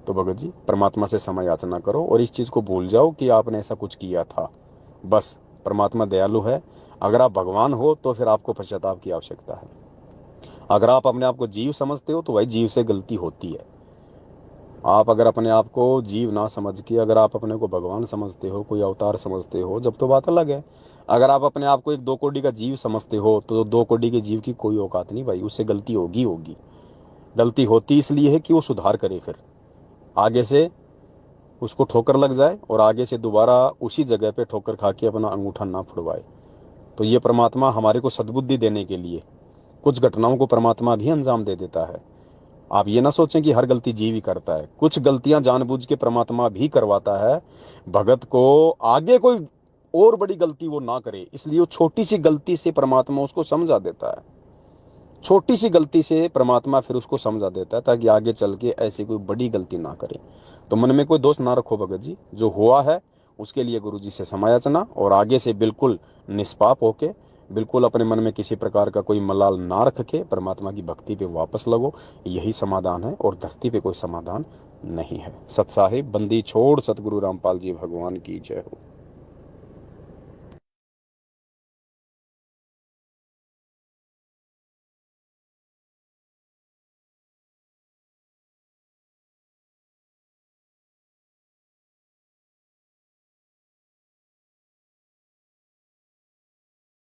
तो भगत जी परमात्मा से समय याचना करो और इस चीज को भूल जाओ कि आपने ऐसा कुछ किया था। बस परमात्मा दयालु है। अगर आप भगवान हो तो फिर आपको पश्चाताप की आवश्यकता है। अगर आप अपने आप को जीव समझते हो तो भाई जीव से गलती होती है। आप अगर अपने आप को जीव ना समझ के अगर आप अपने को भगवान समझते हो, कोई अवतार समझते हो, जब तो बात अलग है। अगर आप अपने आप को एक 2 कोड़ी का जीव समझते हो तो 2 कोड़ी के जीव की कोई औकात नहीं भाई, उससे गलती होगी होगी। गलती होती इसलिए है कि वो सुधार करे, फिर आगे से उसको ठोकर लग जाए और आगे से दोबारा उसी जगह पे ठोकर खा के अपना अंगूठा ना फुड़वाए। तो ये परमात्मा हमारे को सद्बुद्धि देने के लिए कुछ घटनाओं को परमात्मा भी अंजाम दे देता है। आप ये ना सोचें कि हर गलती जीव ही करता है, कुछ गलतियां जानबूझ के परमात्मा भी करवाता है भगत को, आगे कोई और बड़ी गलती वो ना करे, इसलिए वो छोटी सी गलती से परमात्मा उसको समझा देता है। छोटी सी गलती से परमात्मा फिर उसको समझा देता है ताकि आगे चल के ऐसी कोई बड़ी गलती ना करे। तो मन में कोई दोष ना रखो भगत जी, जो हुआ है उसके लिए गुरु जी से समायाचना और आगे से बिल्कुल निष्पाप होके, बिल्कुल अपने मन में किसी प्रकार का कोई मलाल ना रख के परमात्मा की भक्ति पे वापस लगो। यही समाधान है और धरती पे कोई समाधान नहीं है। सत साहिब बंदी छोड़ सतगुरु रामपाल जी भगवान की जय हो।